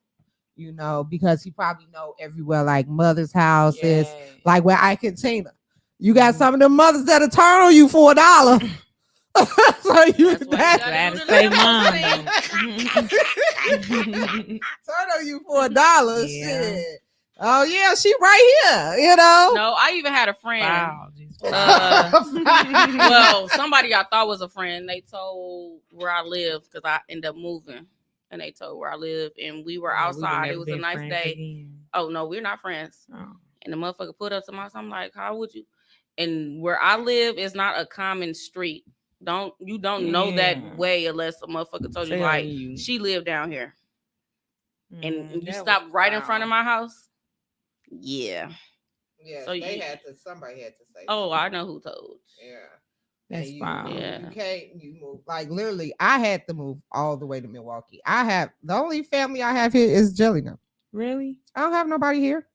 You know, because you probably know everywhere, like mother's house is, like where Ike and Tina. You got Mhm. some of them mothers that'll turn on you for $1. So you That's what that you Glad gotta to do say to mom. turn on you for $1. Yeah. Shit. Oh yeah, she right here. You know. No, I even had a friend. Wow. just- Well, somebody I thought was a friend. They told where I live because I ended up moving, and they told where I live, and we were Oh, we would outside. never It was a been nice friends day. again. Oh no, we're not friends. Oh. And the motherfucker put up to my house. I'm like, how would you? And where I live is not a common street. You don't know Yeah. that way unless a motherfucker told you Tell like you. she lived down here, and you that stop was right in front of foul. my house. Yeah. Yeah, So they you- had to. Somebody had to say. Oh, I know who told. yeah. That's And you, foul. Yeah. You can't. You move like literally. I had to move all the way to Milwaukee. I have the only family I have here is Jelena. Really? I don't have nobody here.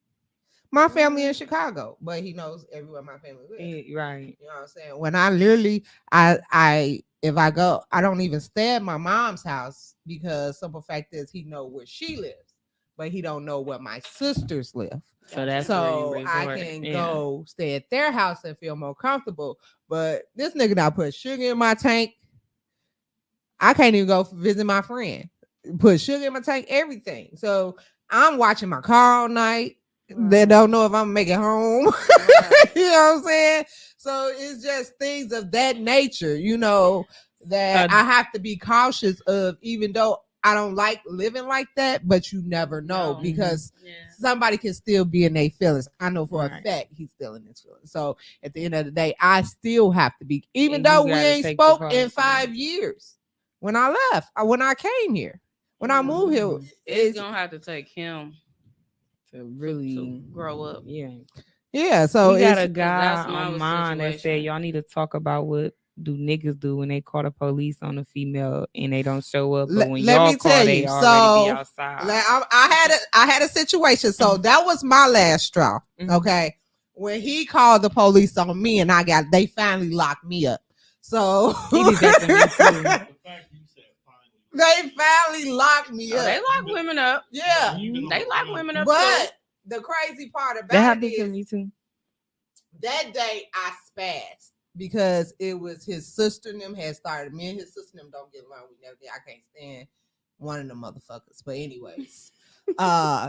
My family in Chicago, but he knows everywhere my family lives. Right. You know what I'm saying? When I literally, if I go, I don't even stay at my mom's house because simple fact is he know where she lives, but he don't know where my sisters live. So that's So where you I resort. can Yeah. go stay at their house and feel more comfortable. But this nigga now put sugar in my tank. I can't even go visit my friend. Put sugar in my tank, everything. So I'm watching my car all night. They don't know if I'm making home. You know what I'm saying? So it's just things of that nature, you know, that I have to be cautious of, even though I don't like living like that, but you never know No. because Yeah. somebody can still be in their feelings. I know for a Right. fact he's still in his feelings. So at the end of the day, I still have to be, even And you though we gotta ain't take the spoke in part. 5 years when I left, when I came here, when I moved here. Mhm. It's gonna have to take him To to really grow up. Yeah. Yeah, so we got it's a guy that's my on mine that said situation. y'all need to talk about what do niggas do when they call the police on a female and they don't show up, but Let- when let y'all me call, tell they you, already be so, outside. like, I had a situation. So that was my last straw. Mhm. Okay. When he called the police on me and they finally locked me up. So He did that to me too. they finally locked me Oh, up. they lock women up. Yeah. They lock women up But the crazy part That about it happened to is me too. that day I spazzed because it was his sister and them had started. Me and his sister and them don't get along. We never did. I can't stand one of them motherfuckers. But anyways,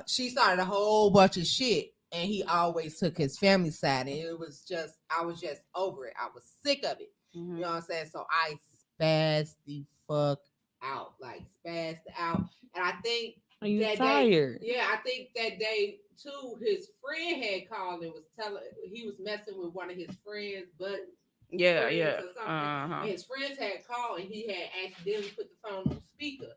she started a whole bunch of shit, and he always took his family side, and it was just I was just over it. I was sick of it. too. You know what I'm saying? So I spazzed the fuck out, like spazzed out, and I think. Are you That day- tired? Yeah, I think that day too, his friend had called and was telling he was messing with one of his friends, but Yeah, friends yeah. or something. Uh-huh. And his friends had called and he had accidentally put the phone on speaker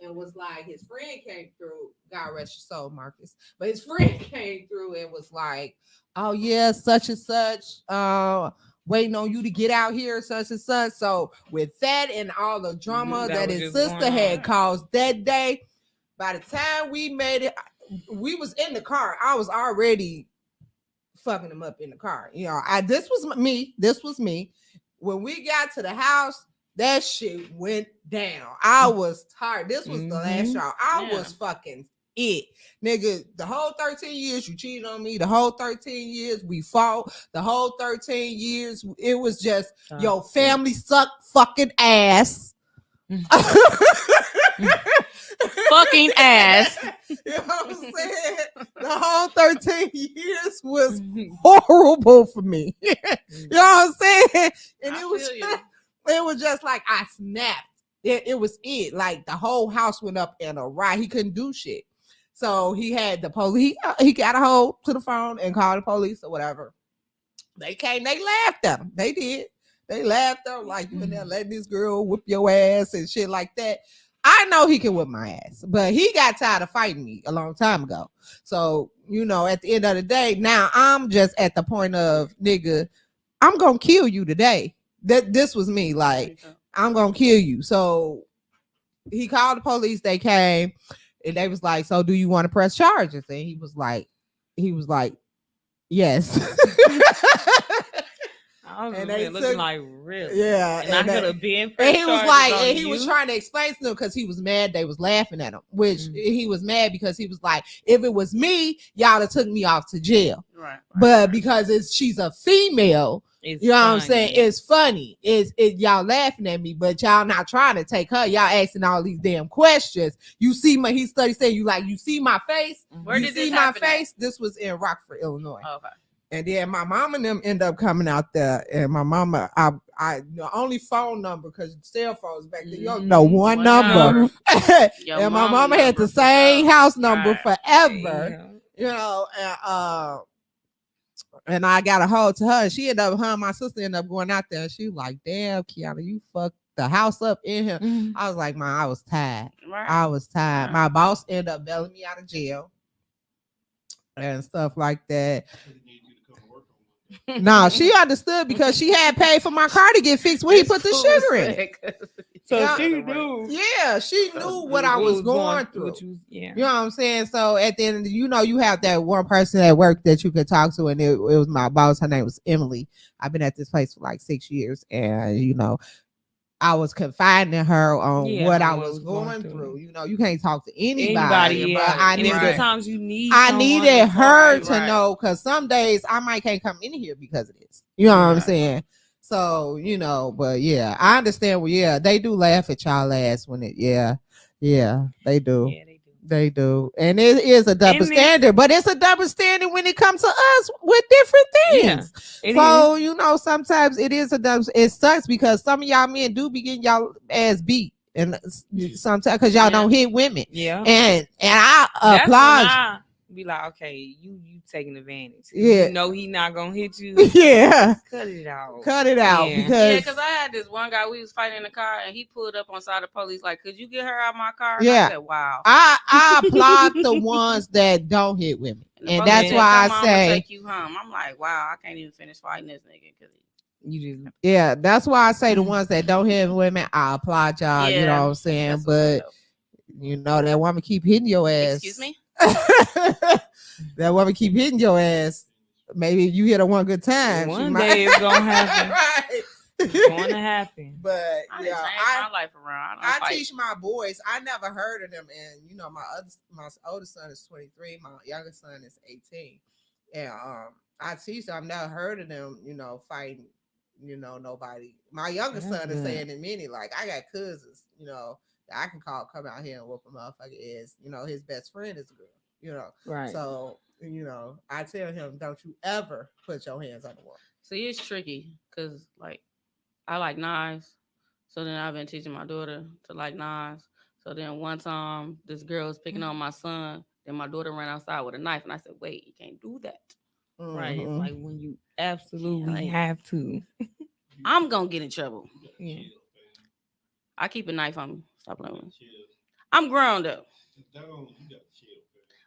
and was like, his friend came through. God rest your soul, Marcus. But his friend came through and was like, "Oh yeah, such and such. Waiting on you to get out here, such and such." So with that and all the drama That that was his just sister going had on. caused that day. By the time we made it, we was in the car. I was already fucking him up in the car. You know, this was me. This was me. When we got to the house, that shit went down. I was tired. This was the last Mhm. straw. I Yeah. was fucking it. Nigga, the whole 13 years you cheated on me. The whole 13 years we fought. The whole 13 years it was just, yo, family sucked fucking ass. Fucking ass. You know what I'm saying? The whole 13 years was horrible for me. You know what I'm saying? And I it was feel you. it was just like I snapped. It was it. Like the whole house went up in a riot. He couldn't do shit. So he had the police. He got a hold to the phone and called the police or whatever. They came. They laughed at him. They did. They laughed at him like, you in there letting this girl whip your ass and shit like that. I know he can whip my ass, but he got tired of fighting me a long time ago. So, you know, at the end of the day, now I'm just at the point of, nigga, I'm gonna kill you today. This was me, like, I'm gonna kill you. So he called the police, they came, and they was like, "So do you want to press charges?" And he was like, yes. I was And really they looking took- like really. Yeah. And I could have been. And he was pressed like, charges and on he was you. trying to explain to them because he was mad. They was laughing at him, which Mm. he was mad because he was like, if it was me, y'all have took me off to jail. Right. But because she's a female, It's You know what I'm funny. saying? It's funny. It's y'all laughing at me, but y'all not trying to take her. Y'all asking all these damn questions. You see my he study saying you see my face? Where you did see this my happen at? face? This was in Rockford, Illinois. Okay. And then my mom and them end up coming out there. And my mama, I the only phone number because cell phones back then, you don't know one One number. Your And my mama mama had number the for same sure. house number Right. forever. You know, and I got a hold to her. And she ended up, her and my sister ended up going out there. And she was like, damn, Kiana, you fucked the house up in here. Mhm. I was like, man, I was tired. Right. I was tired. Right. My boss ended up bailing me out of jail and stuff like that. No, she understood because she had paid for my car to get fixed when he put the sugar in it. So Yeah. she knew. Yeah, she knew what I was going through. Yeah. You know what I'm saying? So at the end, you have that one person at work that you could talk to, and it was my boss. Her name was Emily. I've been at this place for like 6 years, and I was confiding her on what I was going through. You can't talk to anybody, but I and needed. sometimes you need. I someone needed to her talk to Right. know because some days I might can't come in here because of this. You know what I'm Right. saying? So but yeah, I understand. Well, yeah, they do laugh at y'all ass when it. Yeah, they do. Yeah, they do. They do, and it is a double And it's- standard, but it's a double standard when it comes to us with different things. It So is. sometimes it is a double. It sucks because some of y'all men do be getting y'all ass beat, and sometimes because y'all Yeah. don't hit women, Yeah. and I That's applaud. when I be like, okay, you taking advantage. Yeah. You know he not gonna hit you. Yeah, Cut it out. cut it out Yeah. Yeah, because because I had this one guy, we was fighting in the car, and he pulled up on side of the police, like, could you get her out of my car? And Yeah. I said, wow. I applaud the ones that don't hit women, the and police that's said, why "Come I on, I'ma say, take you home." I'm like, wow, I can't even finish fighting this nigga. You just yeah, that's why I say the ones that don't hit women, I applaud y'all. You know what I'm saying? That's what's But up. that woman keep hitting your ass. Excuse me? That woman keep hitting your ass. Maybe if you hit her one good time, she One might- day it's gonna happen. Right. It's going to happen. But I done yeah, changed my life around. I I don't fight. teach my boys. I never heard of them, and my oldest son is 23. My youngest son is 18, and I teach them. I've never heard of them, fighting. Nobody. My youngest That's son is good. saying to many, like, I got cousins, that I can come out here and whoop a motherfucker is, his best friend is a girl, Right. So, I tell him, don't you ever put your hands on the wall. See, it's tricky because, like, I like knives. So then I've been teaching my daughter to like knives. So then one time, this girl was picking on my son. Then my daughter ran outside with a knife. And I said, wait, you can't do that. Right. It's Mhm. like when you absolutely Like- have to. I'm going to get in trouble. Yeah. I keep a knife on me. Stop playing with me. I'm grown up.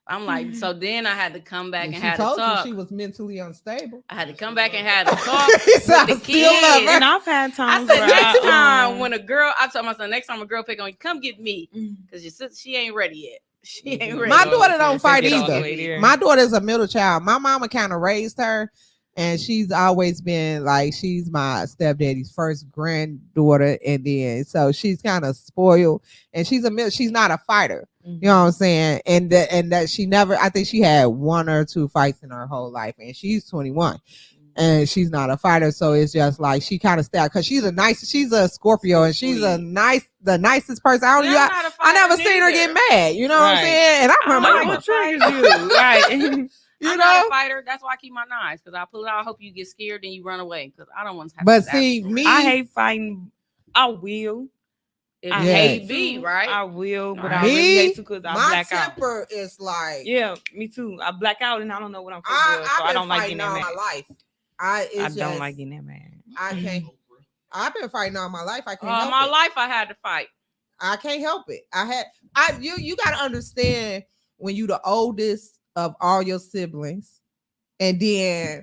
I'm like, so then I had to come back and she had to told talk. you she was mentally unstable. I had to come back and had to talk He said, with "I the still love kids. her." And I've had I times said, where next time um, when I told my son, next time a girl pick on you, come get me. mm, Because your sister, she ain't ready yet. She ain't mhm. ready. My No, daughter so don't take fight it all the either. way there. My daughter's a middle child. My mama kind of raised her, and she's always been like she's my stepdaddy's first granddaughter, and then so she's kind of spoiled. And she's not a fighter. Mhm. You know what I'm saying? And that she never. I think she had 1 or 2 fights in her whole life, and she's 21. And she's not a fighter, so it's just like she kind of stabbed because she's a Scorpio, and she's the nicest person. I never seen her get mad. You know what I'm Right. saying? And I'm her Like, mama. what triggers you? Right. You I'm know. not a fighter. That's why I keep my knives. Because I pull it out. I hope you get scared and you run away. Because I don't want to have But to see, stab you. me, I hate fighting. I will. If I you Yeah. hate hate be, to, right? I will, but Me, I really hate to because I my black out. temper is like Yeah, me too. I black out and I don't know what I'm supposed to do, so I've I been don't like fighting getting that all mad. my life. I don't like getting that mad. I can't. I've been fighting all my life. I can't All help my it. life I had to fight. I can't help it. You got to understand when you the oldest of all your siblings, and then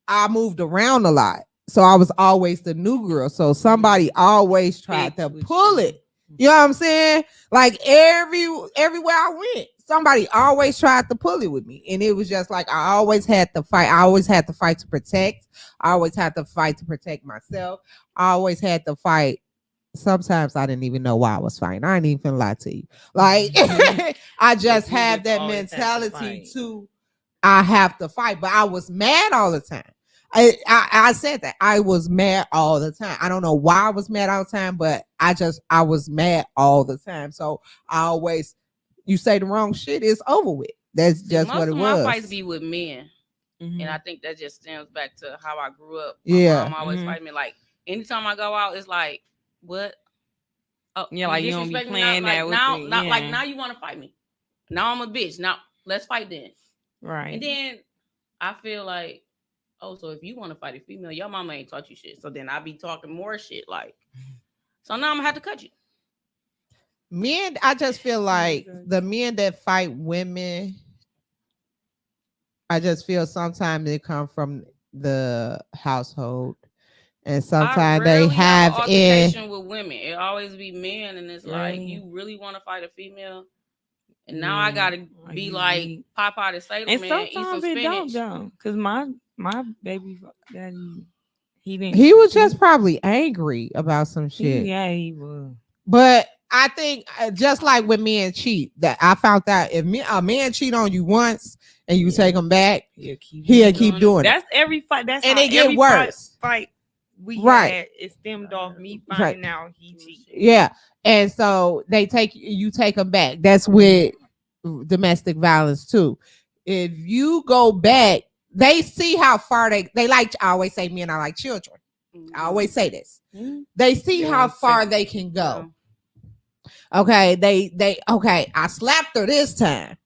I moved around a lot, so I was always the new girl. So somebody always tried to Picked with pull you. it. You know what I'm saying? Like everywhere I went, somebody always tried to pull it with me, and it was just like I always had to fight. I always had to fight to protect. I always had to fight to protect myself. I always had to fight. Sometimes I didn't even know why I was fighting. I ain't even finna lie to you. Like I just you have just that always had to mentality fight. to I have to fight, but I was mad all the time. I said that I was mad all the time. I don't know why I was mad all the time, but I was mad all the time. So I always, you say the wrong shit, it's over with. That's just Most what it of my was. fights be with men. Mhm. And I think that just stems back to how I grew up. Yeah. My mom always Mhm. fight me. Like anytime I go out, it's like, what? Oh, Yeah, like you don't be disrespect me playing now? that with Like, me, now, like yeah. now you want to fight me. Now I'm a bitch. Now let's fight then. Right. And then I feel like, oh, so if you want to fight a female, your mama ain't taught you shit. So then I be talking more shit. Like, so now I'm gonna have to cut you. Men, I just feel like Jesus. the men that fight women, I just feel sometimes they come from the household, and sometimes I they rarely have an in. altercation with women. It always be men, and it's like, Really? you really want to fight a female, and now I Yeah, gotta like be you like weak. Papa the Sailor And Man, eat some sometimes it don't spinach. though, cause my baby daddy, he didn't. He was just probably angry about some shit. Yeah, he was. But I think just like with men cheat, that I found out if a man cheat on you once and you take him back, He'll keep he'll doing keep it. doing it. That's every fight. That's And how it get every worse. Fight we Right. had, it stemmed off me Right. finding out he cheated. Yeah. And so you take them back. That's with domestic violence too. If you go back, they see how far they like. I always say men are like children. I always say this. Mhm. They see Yeah, how far same. they can go. Okay, they okay. I slapped her this time.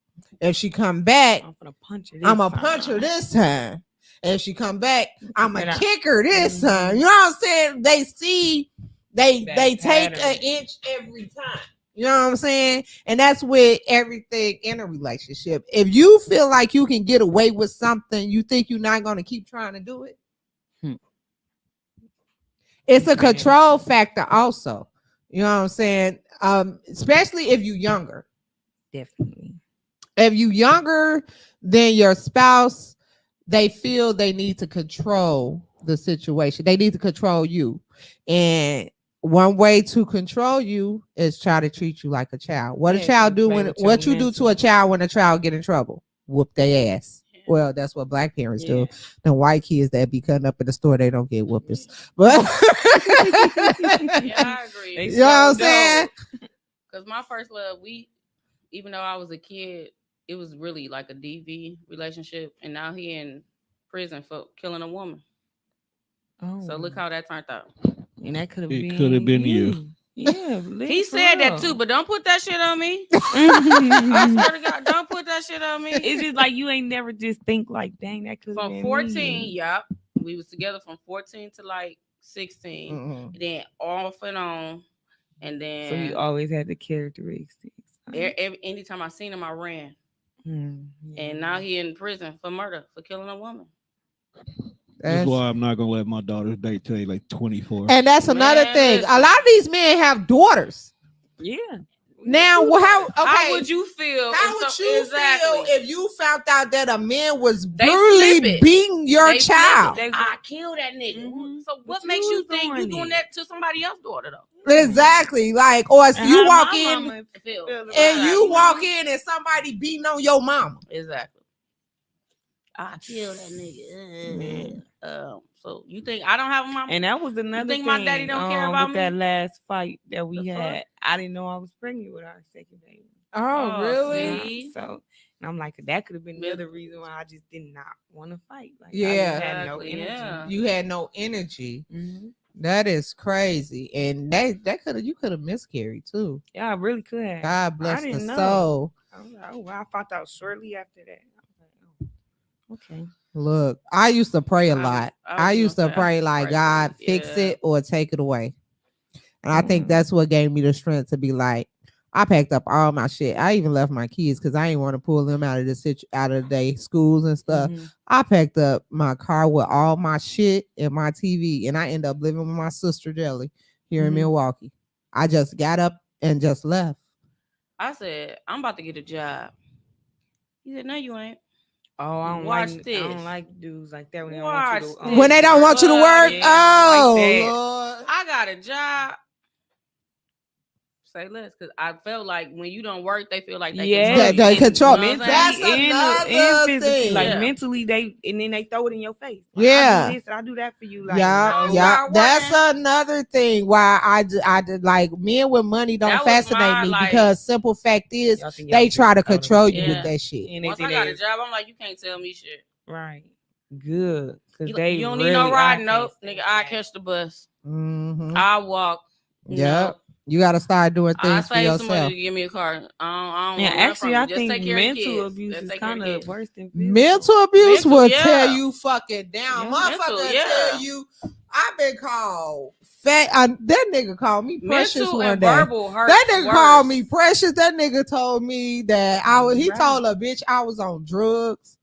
If she come back, I'm gonna punch her. I'm gonna punch her this time. If she come back, I'm Get gonna out. kick her this Mhm. time. You know what I'm saying? They see, they That take pattern. an inch every time. You know what I'm saying? And that's with everything in a relationship. If you feel like you can get away with something, you think you're not gonna keep trying to do it. It's a control factor also. You know what I'm saying? Especially if you're younger. Definitely. If you younger than your spouse, they feel they need to control the situation. They need to control you. And one way to control you is try to treat you like a child. What a Yeah, child so do play when with your what you do to a mental. child when a child get in trouble? Whoop their ass. Well, that's what black parents do. The white kids that be cutting up in the store, they don't get whoopers. But Yeah, I agree. They you know what I'm sure saying? Because my first love, even though I was a kid, it was really like a DV relationship, and now he in prison for killing a woman. Oh, So look how that turned out. and that could have It been. coulda been you. Yeah, He said that too, but don't put that shit on me. I I swear to God, don't put that shit on me. It's just like you ain't never just think like, dang, that could have From been 14, me. yep. We was together from 14 to like 16. Mhm. Then off and on. And So then you always had the characteristics. anytime I seen him, I ran. Yeah. And now he in prison for murder, for killing a woman. That's why I'm not gonna let my daughter date till they like 24. And that's another Man, thing. listen. A lot of these men have daughters. Yeah. Now, how? Okay, How would you feel? how would you feel if you found out that a man was They brutally flip it. beating your They flip child? it. I killed that nigga. Mhm. So what But makes you you was think you doing doing it. that to somebody else's daughter though? Exactly. Like, or if And you how walk my in mama Feel. feel about and it. you walk in and somebody beating on your mama. Exactly. I killed that nigga. Man. So you think I don't have a mama? And that was another think thing. my daddy don't care about with that me? last fight that we The fuck? had. I didn't know I was pregnant with our second baby. Oh, Oh, really? see? So, and I'm like, that could have been Yeah. another reason why I just did not want to fight. Like, I Yeah. just had no Exactly, energy. yeah. You had no energy. Mhm. That is crazy. And that could have you could have miscarried too. Yeah, I really could have. God bless the didn't know. soul. I was like, oh, wow, I found out shortly after that. I was like, oh, okay. Look, I used to pray a I was- lot. I was I used to gonna say, I pray used to like, pray God, too. fix Yeah. it or take it away. And I think Mhm. that's what gave me the strength to be like, I packed up all my shit. I even left my kids because I didn't want to pull them out of out of their schools and stuff. Mhm. I packed up my car with all my shit and my TV, and I ended up living with my sister Jelly here in Mhm. Milwaukee. I just got up and just left. I said, I'm about to get a job. He said, no, you ain't. Oh, I don't Watch like this. I don't like dudes like that when they don't Watch want you to this. When they don't want you to work, Yeah, I oh don't like that. Lord. I got a job. say less because I felt like when you don't work, they feel like they Yeah, control you. they control. You know what I'm That's saying? another physically, thing. like Yeah. mentally, and then they throw it in your face. Like, Yeah. I do this and I do that for you. Like, Yeah, no. yeah. start That's working. another thing why I did like men with money don't That was fascinate my, me like- because simple fact is Y'all think y'all they just try to throw them control in you Yeah. with that shit. And they Once I think got a they- job, I'm like, you can't tell me shit. right, good, because You, they you don't really, need no I ride. can't Nope, stand nigga. I that. catch the bus. Mm-hmm. I walk. Yeah, No. you got to start doing I things for save some money yourself. to give me a car. I don't Yeah, want nothing actually, from I you. Just think take care of the mental kids. abuse Just is take care of kind the of kids. worse than physical. Mental abuse Mental, will yeah. tear you fucking down. Yeah. Motherfucker Mental, will yeah. tell you. I've been called fat. that nigga called me precious Mental one and day. verbal hurt. That nigga called me precious. That nigga told me that he Right. told a bitch I was on drugs.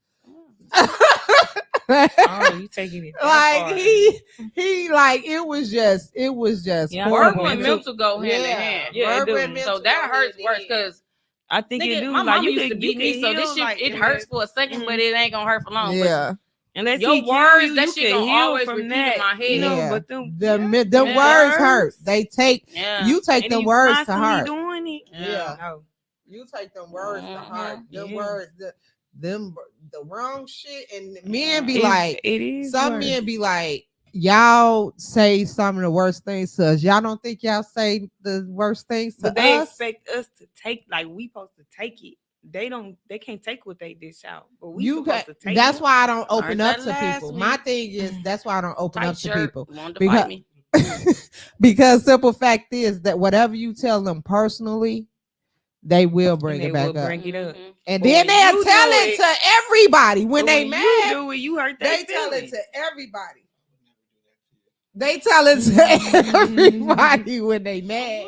Oh, you taking it that Like far. he like it was just Yeah, I think Verbal and mental- mental go hand in hand. Yeah, it verbal do. and mental So that go hurts hand in worse hand. because I think it nigga, do. my Like mama you used to could, beat me, so this heal, shit like, it in hurts the- for a second, but it ain't gonna hurt for long. Yeah. Unless Your he kill words, you, that you shit can gonna heal always from repeat in that. my head. You know, Yeah. but them Them Yeah. words hurt. They take Yeah. you take and them you words to constantly heart. doing it. Yeah. No. You take them words to heart. Them Yeah. words, the wrong shit, and men be It's- like, it is some worse. men be like, y'all say some of the worst things to us. Y'all don't think y'all say the worst things to But they us? expect us to take, like, we supposed to take it. They can't take what they dish out, but we You supposed got, to take that's it. why I don't open Learned up that to last people. My week. thing is that's why I don't open Tight up to shirt. people. Wanted to Because- fight me. Because simple fact is that whatever you tell them personally, they will bring And it they back will up. bring it up. Mhm. And But then when they'll you tell do it it- to everybody. When But they you mad, do it, you hurt they their tell it feelings. to everybody. They tell it to Mhm. everybody when they mad.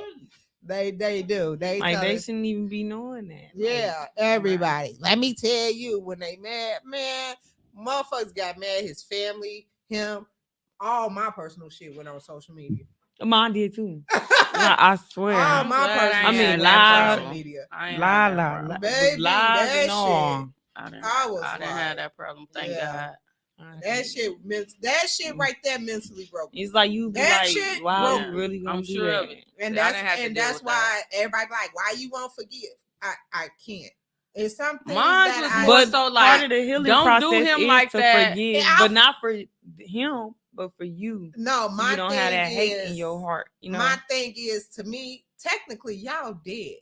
They do. They Like, tell they it. shouldn't even be knowing that. Yeah, Like, everybody. Let me tell you, when they mad, man, motherfuckers got mad. His family, him, all my personal shit went on social media. mine did too. I swear. All I'm my glad I personal ain't shit had went that on problem. social media. I ain't La had that la problem. la, Baby, lies that and all. I didn't, I was I didn't like, have that problem. Thank yeah. God. That shit right there mentally broke me. It's like you be That like, shit wow, broke you really me. gonna I'm do sure that? of it. And I didn't have to deal that's with why everybody like, why you won't forgive? I can't. It's something Mine that was I more But so part like, of the healing don't process do him is like to that. forgive, And but not for him, but for you. no, So my you don't thing have that is, hate in your heart. You know, my thing is, to me, technically, y'all dead.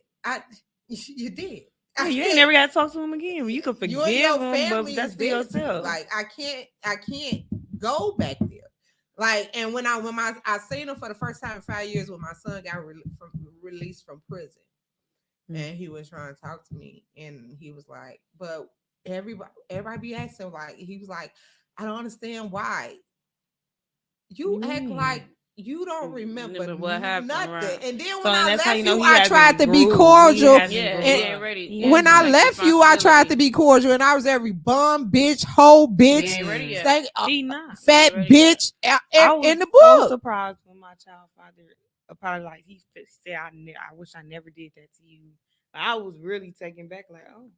You did. yeah, you ain't never got to talk to him again. You can forgive you and your him, family but that's is for dead to me. yourself. Like I can't go back there. Like, and when I seen him for the first time in 5 years when my son got released from prison, and he was trying to talk to me, and he was like, but everybody be asking, like, he was like, I don't understand why you act like you don't remember what happened, nothing. right. And then So when I that's how left you know you, he I hasn't tried to be grew. He cordial. hasn't Yeah, grown he And ain't up. ready. He When I hasn't. left you, I tried to be cordial, and I was every bum, bitch, hoe, He bitch, ain't ready yet. stank, He not. fat ready yet. bitch I was in the so book. surprised when my child father apologized. He said, I wish I never did that to you. I was really taken back, like, oh,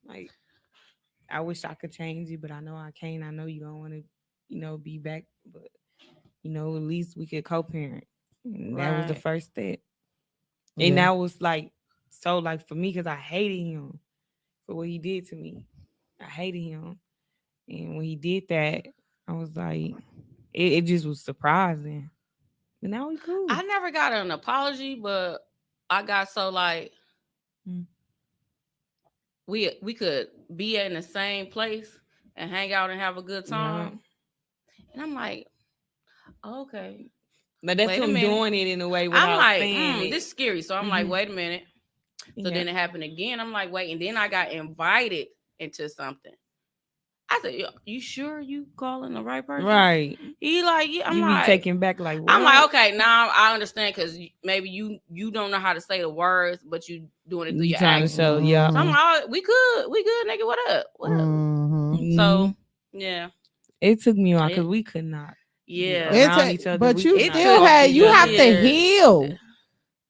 like, I wish I could change you, but I know I can't. I know you don't want to, be back, but, at least we could co-parent. And that was the Right. first step. Yeah. And that was like, so like for me, because I hated him for what he did to me. I hated him. And when he did that, I was like, it just was surprising. And now we cool. I never got an apology, but I got so like Mm. we could be in the same place and hang out and have a good time. And I'm like, okay. But that's Wait a him minute. doing it in a way without I'm like, saying it. this is scary. So I'm like, Mhm. wait a minute. So then it happened again. I'm like, wait, and then I got invited into something. I said, you sure you calling the right person? Right. He like, yeah. I'm You like, be taken back like, what? I'm like, okay, now I understand because maybe you don't know how to say the words, but you doing it through You your trying to actions. show, yeah. So I'm like, oh, we good, nigga. What up? What up? Mhm. So yeah, it took me on because we could not. yeah. It's around a- each other, but we you could not still talk to had each you other. have to Yeah. heal.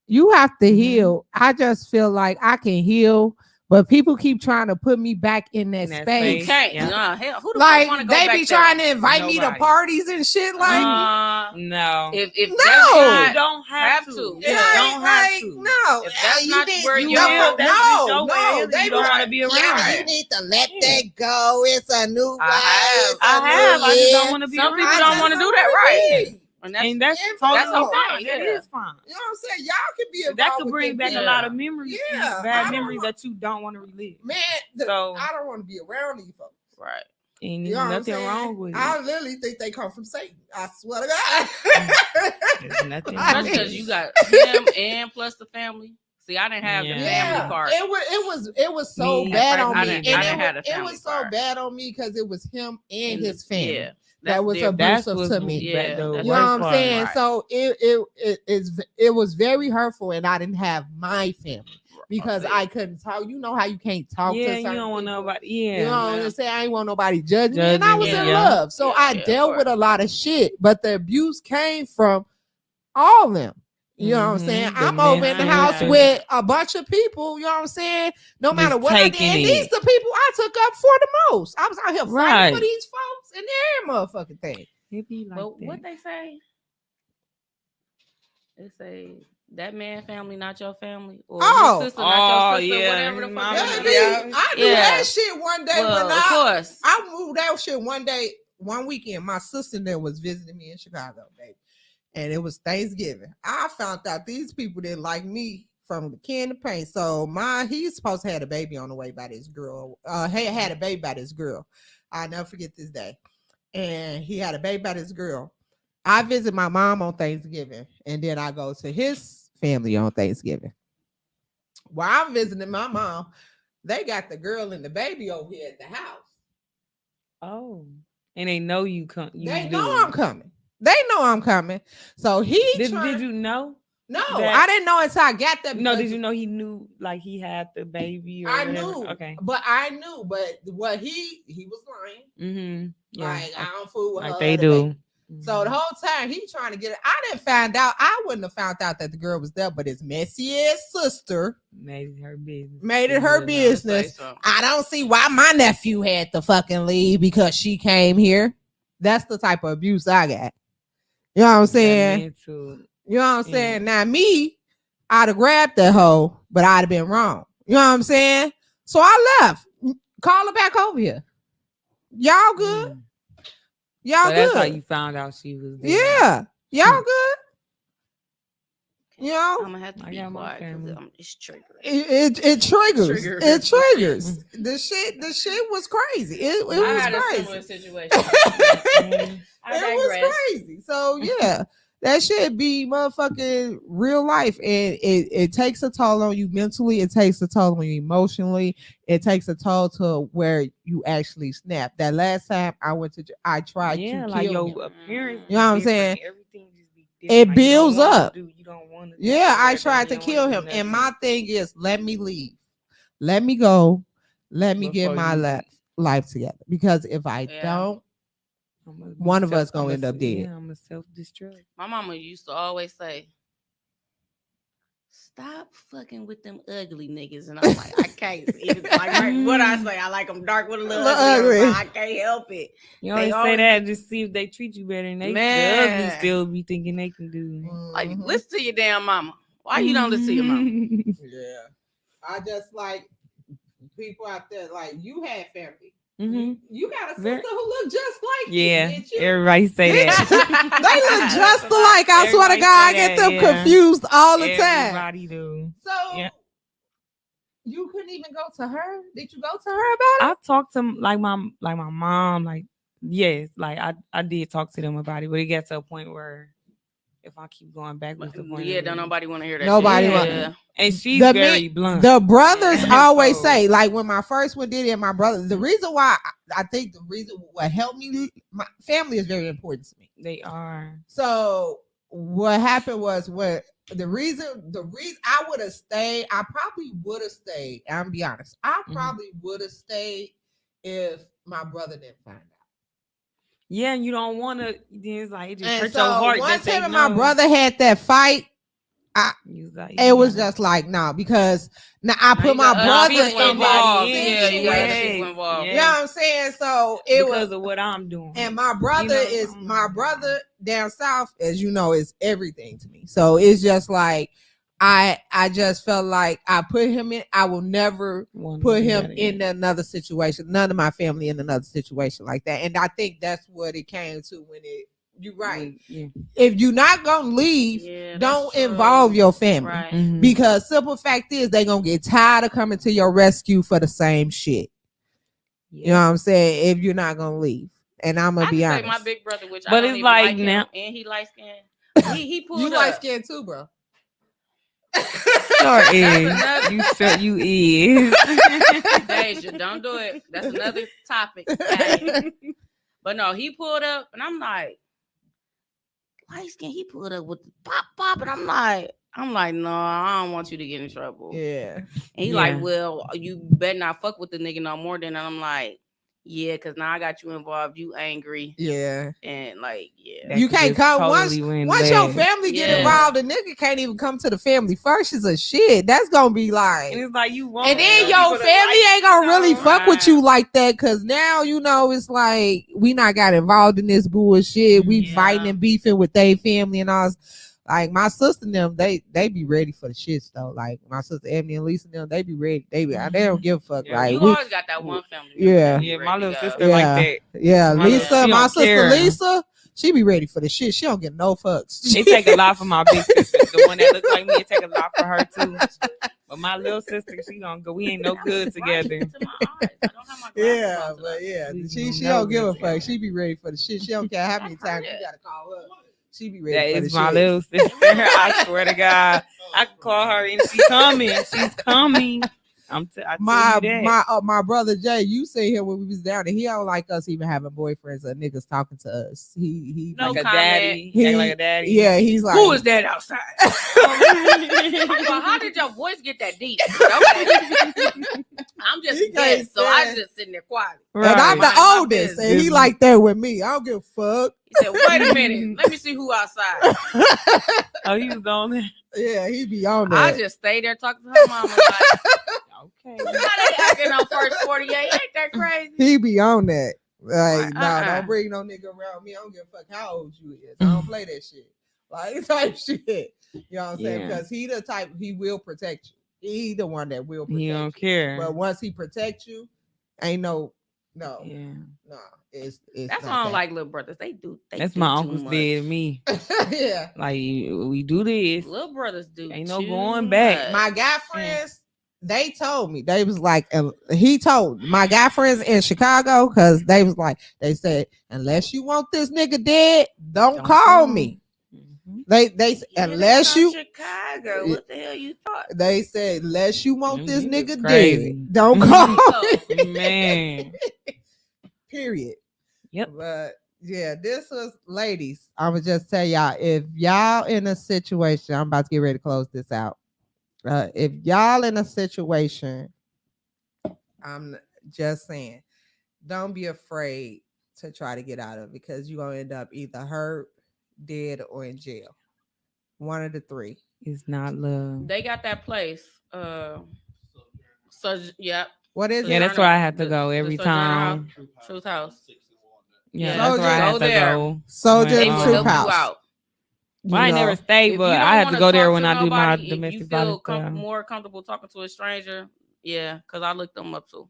You have to Mhm. heal. I just feel like I can heal But people keep trying to put me back in that In that space. You can't. Yeah. Nah, hell, who the fuck Like want to go they back be trying to there? invite me to Nobody. parties and shit. Like No. If No. that's you not, don't have to. to. it Yeah. ain't don't have like, to. no. If that's you not need- where you you know, will, that's just no, your way. they You don't be wanna like, be yeah, around you it. need to let Yeah. that go. It's a new I way. have. It's a I new have. I just don't year. want to be Some around people I don't just want to do don't that, wanna right? be. And that's, And that's Yeah, totally that's okay. fine. That Yeah. is fine. You know what I'm saying? Y'all can be involved That could with bring them back people. a lot of memories, Yeah, I bad don't memories know. that you don't want to relive. Man, So- I don't want to be around these folks. right. Ain't You know what I'm nothing saying? wrong with it. I literally think they come from Satan. I swear to God. There's nothing I wrong Especially with because it. you got him and plus the family. See, I didn't have the Yeah. family part. It was so Me, bad at on first, me. I And didn't it have was, the it family was so part. bad on me because it was him and his family. Yeah, That was different. That's abusive what's to me. Yeah, the that's You know worst what I'm part. saying? Right. So it was very hurtful, and I didn't have my family because see. I couldn't talk. You know how you can't talk Yeah, to you certain don't want people. nobody. You know Yeah. what Yeah. I'm saying? I ain't want nobody judging me, and I was Judging in you, yeah. love. So Yeah, I yeah, of dealt with course. a lot of shit, but the abuse came from all of them. You know what I'm saying? Mhm, the I'm over in the mental house Yeah. with a bunch of people. You know what I'm saying? No matter Just what I did, taking and these it. the people I took up for the most. I was out here fighting for Right. these folks and their motherfucking thing. It be like But what that. they say? They say that man family not your family, or Oh. his sister not Oh, your sister, yeah. whatever the fuck. Mama, it Baby, is. yeah. I do Yeah. that shit one day Well, when of course. I moved that shit one day, one weekend. My sister there was visiting me in Chicago, baby. And it was Thanksgiving. I found out these people didn't like me from the can of paint. So he's supposed to have a baby on the way by this girl. He had a baby by this girl. I'll never forget this day. And he had a baby by this girl. I visit my mom on Thanksgiving, and then I go to his family on Thanksgiving. While I'm visiting my mom, they got the girl and the baby over here at the house. Oh, and they know you come. They know I'm coming. They know I'm coming. So Did you know? No, that- I didn't know until I got there. No, because did you know he knew like he had the baby? Or I whatever? knew. Okay. But I knew. But what he was lying. Mm-hmm. Yeah. Like I don't fool with her. Like they the do. baby. So the whole time he trying to get it. I didn't find out. I wouldn't have found out that the girl was there, but his messy ass sister Made it her business. made it her Say business. something. I don't see why my nephew had to fucking leave because she came here. That's the type of abuse I got. You know what I'm saying? You know what I'm saying? Now me, I'd have grabbed that hoe, but I'd have been wrong. You know what I'm saying? So I left. Call her back over here. Y'all good? Y'all So good? that's how you found out she was there. Yeah. Y'all good? You know? I'm gonna have to I be got my quiet family. because it's triggering. It triggers. Trigger. It triggers. The shit was crazy. It I was had a crazy. similar situation. It I was digress. crazy. So yeah, that shit be motherfucking real life, and it takes a toll on you mentally. It takes a toll on you emotionally. It takes a toll to where you actually snap. That last time I tried to Yeah, kill like him. your appearance. You know what I'm different. saying? Everything just be It different. Like, you don't builds wanna up. You don't want to. Yeah, I tried to kill him, and my thing is, let me leave, let me go, let me get Before my you- life together. Because if I Yeah. don't, one of us gonna end up dead. Yeah, I'm a self-destruct. My mama used to always say, "Stop fucking with them ugly niggas," and I'm like, I can't. Even, like right, what I say, I like them dark with a little Little ugly. ugly. I can't help it. You They always always- say that just see if they treat you better, and they the Man. ugly still be thinking they can do. Like, Mhm. listen to your damn mama. Why you don't listen to your mama? Yeah, I just like people out there. Like you had family. Mhm. You got a sister Very- who look just like Yeah, you. Did you? everybody say Did that. you? They look just alike. I swear to Everybody God, I say get that, them yeah. confused all the time. Everybody do. So Yeah. you couldn't even go to her. Did you go to her about it? I talked to my mom, like yes, like I did talk to them about it, but it got to a point where if I keep going back, what's the point? Yeah, of don't it? nobody want to hear that. Nobody shit. want- Yeah. And she's The very men- blunt. The brothers Yeah. always So- say, like when my first one did it, and my brother, the reason why I think the reason what helped me, my family is very important to me. They are. So what happened was the reason I would have stayed, I probably would have stayed. I'm gonna be honest. I Mhm. probably would have stayed if my brother didn't find out. Yeah, and you don't want to. It's like it just And hurts so your heart. once that him they and my know. brother had that fight, You was like, it was yeah. just like no, because now I Now put you my got brother other in people that involved. Yeah, you got other situation. people involved. You know what I'm saying? So it because was, of what I'm doing. and my brother know, is I'm my like, brother down south, as you know, is everything to me. So it's just like I just felt like I put him in. I will never Wanna put do him that in again. another situation. None of my family in another situation like that. And I think that's what it came to when it. You're right. Yeah. If you're not gonna leave, Yeah, that's don't true. involve your family. Right. Mhm. Because simple fact is they gonna get tired of coming to your rescue for the same shit. You know what I'm saying? If you're not gonna leave. And I'm I gonna can be say honest. my big brother, which I But don't it's even like like him, now- and he light skinned. He pulled You up. light skinned too, bro. Sure is. You sure you is. Deja, don't do it. That's another topic. Okay? But no, he pulled up, and I'm like, light skin. He pulled up with the pop, and I'm like, no, I don't want you to get in trouble. Yeah. And he Yeah. like, well, you better not fuck with the nigga no more. Then I'm like, yeah, because now I got you involved. You angry, Yeah. and like, yeah. That You could can't just come totally went once your bad. family get Yeah. involved, the nigga can't even come to the family first. Is a shit. That's gonna be like, And it's like you want and then Yeah. your family ain't gonna really fuck with Right. you like that, cause now you know it's like we not got involved in this bullshit. We Yeah. fighting and beefing with their family and all. Like my sister and them, they be ready for the shits though. Like my sister Ebony and Lisa and them, they be ready. They don't give a fuck. Yeah, Like You we, always got that one family. member Yeah. that be Yeah, ready my to little go. sister Yeah. like that. yeah, My Lisa, little- she my don't sister care. Lisa, she be ready for the shit. She don't get no fucks. It take a lot for my big sister. The one that looks like me, it take a lot for her too. But my little sister, she gonna go. We ain't no good together. Right to my eyes. I don't have my glasses Yeah, on but today. yeah, We she know don't give a this. fuck. She be ready for the shit. She don't care how many I've heard times you it. gotta call her. She be That ready for the is my shit. little sister. I swear to God, I can call her and she's coming. She's coming. I tell My you that. my brother Jay, you see him when we was down there. He don't like us even having boyfriends or niggas talking to us. He No like a comment. daddy. He- Act like a daddy. yeah, he's like Who is that outside? Well, how did your voice get that deep? Okay. I'm just He a can't guest, so I stand- just sitting there quiet. And I'm Mind the my oldest, and business. he like that with me. I don't give a fuck. He said, "Wait a minute, let me see who outside." Oh, he was on there. Yeah, he be on I that. just stayed there talking to her mama. Like, Okay. how they acting on first 48? Ain't that crazy? He be on that. Like, Right, nah, don't bring no nigga around me. I don't give a fuck how old you is. I don't play that shit. Like type shit. You know what I'm saying? Yeah. Because he the type, he will protect you. He the one that will protect He don't you. care. But once he protect you, ain't no. Yeah. It's That's not why I don't that. like little brothers. They do. That's do my too uncle's much. did to me. Yeah. Like we do this. Little brothers do. Ain't no too going back. much. My guy friends, they told me, they was like, he told my guy friends in Chicago, because they was like, they said, unless you want this nigga dead, don't call me. Mhm. They Yeah, unless they you from Chicago. What the hell you thought? they said unless you want this Them niggas nigga crazy. dead, don't call me. Man. Period. Yep. But yeah, this was ladies. I would just tell y'all, if y'all in a situation, I'm about to get ready to close this out. If y'all in a situation, I'm just saying, don't be afraid to try to get out of it, because you're gonna end up either hurt, dead, or in jail. One of the three. It's not love. They got that place. So yep. What is Yeah, it? that's where I have to The- go the every Sojourner time. House. Truth House. Yeah, Yeah, that's where I Soldier- have go to there. go. Soldier They and will Troop help you House. out. Well, I ain't never If stayed, you but don't I had to wanna go there talk when to I do my nobody, if domestic you feel violence stuff. more comfortable talking to a stranger, yeah, because I looked them up too.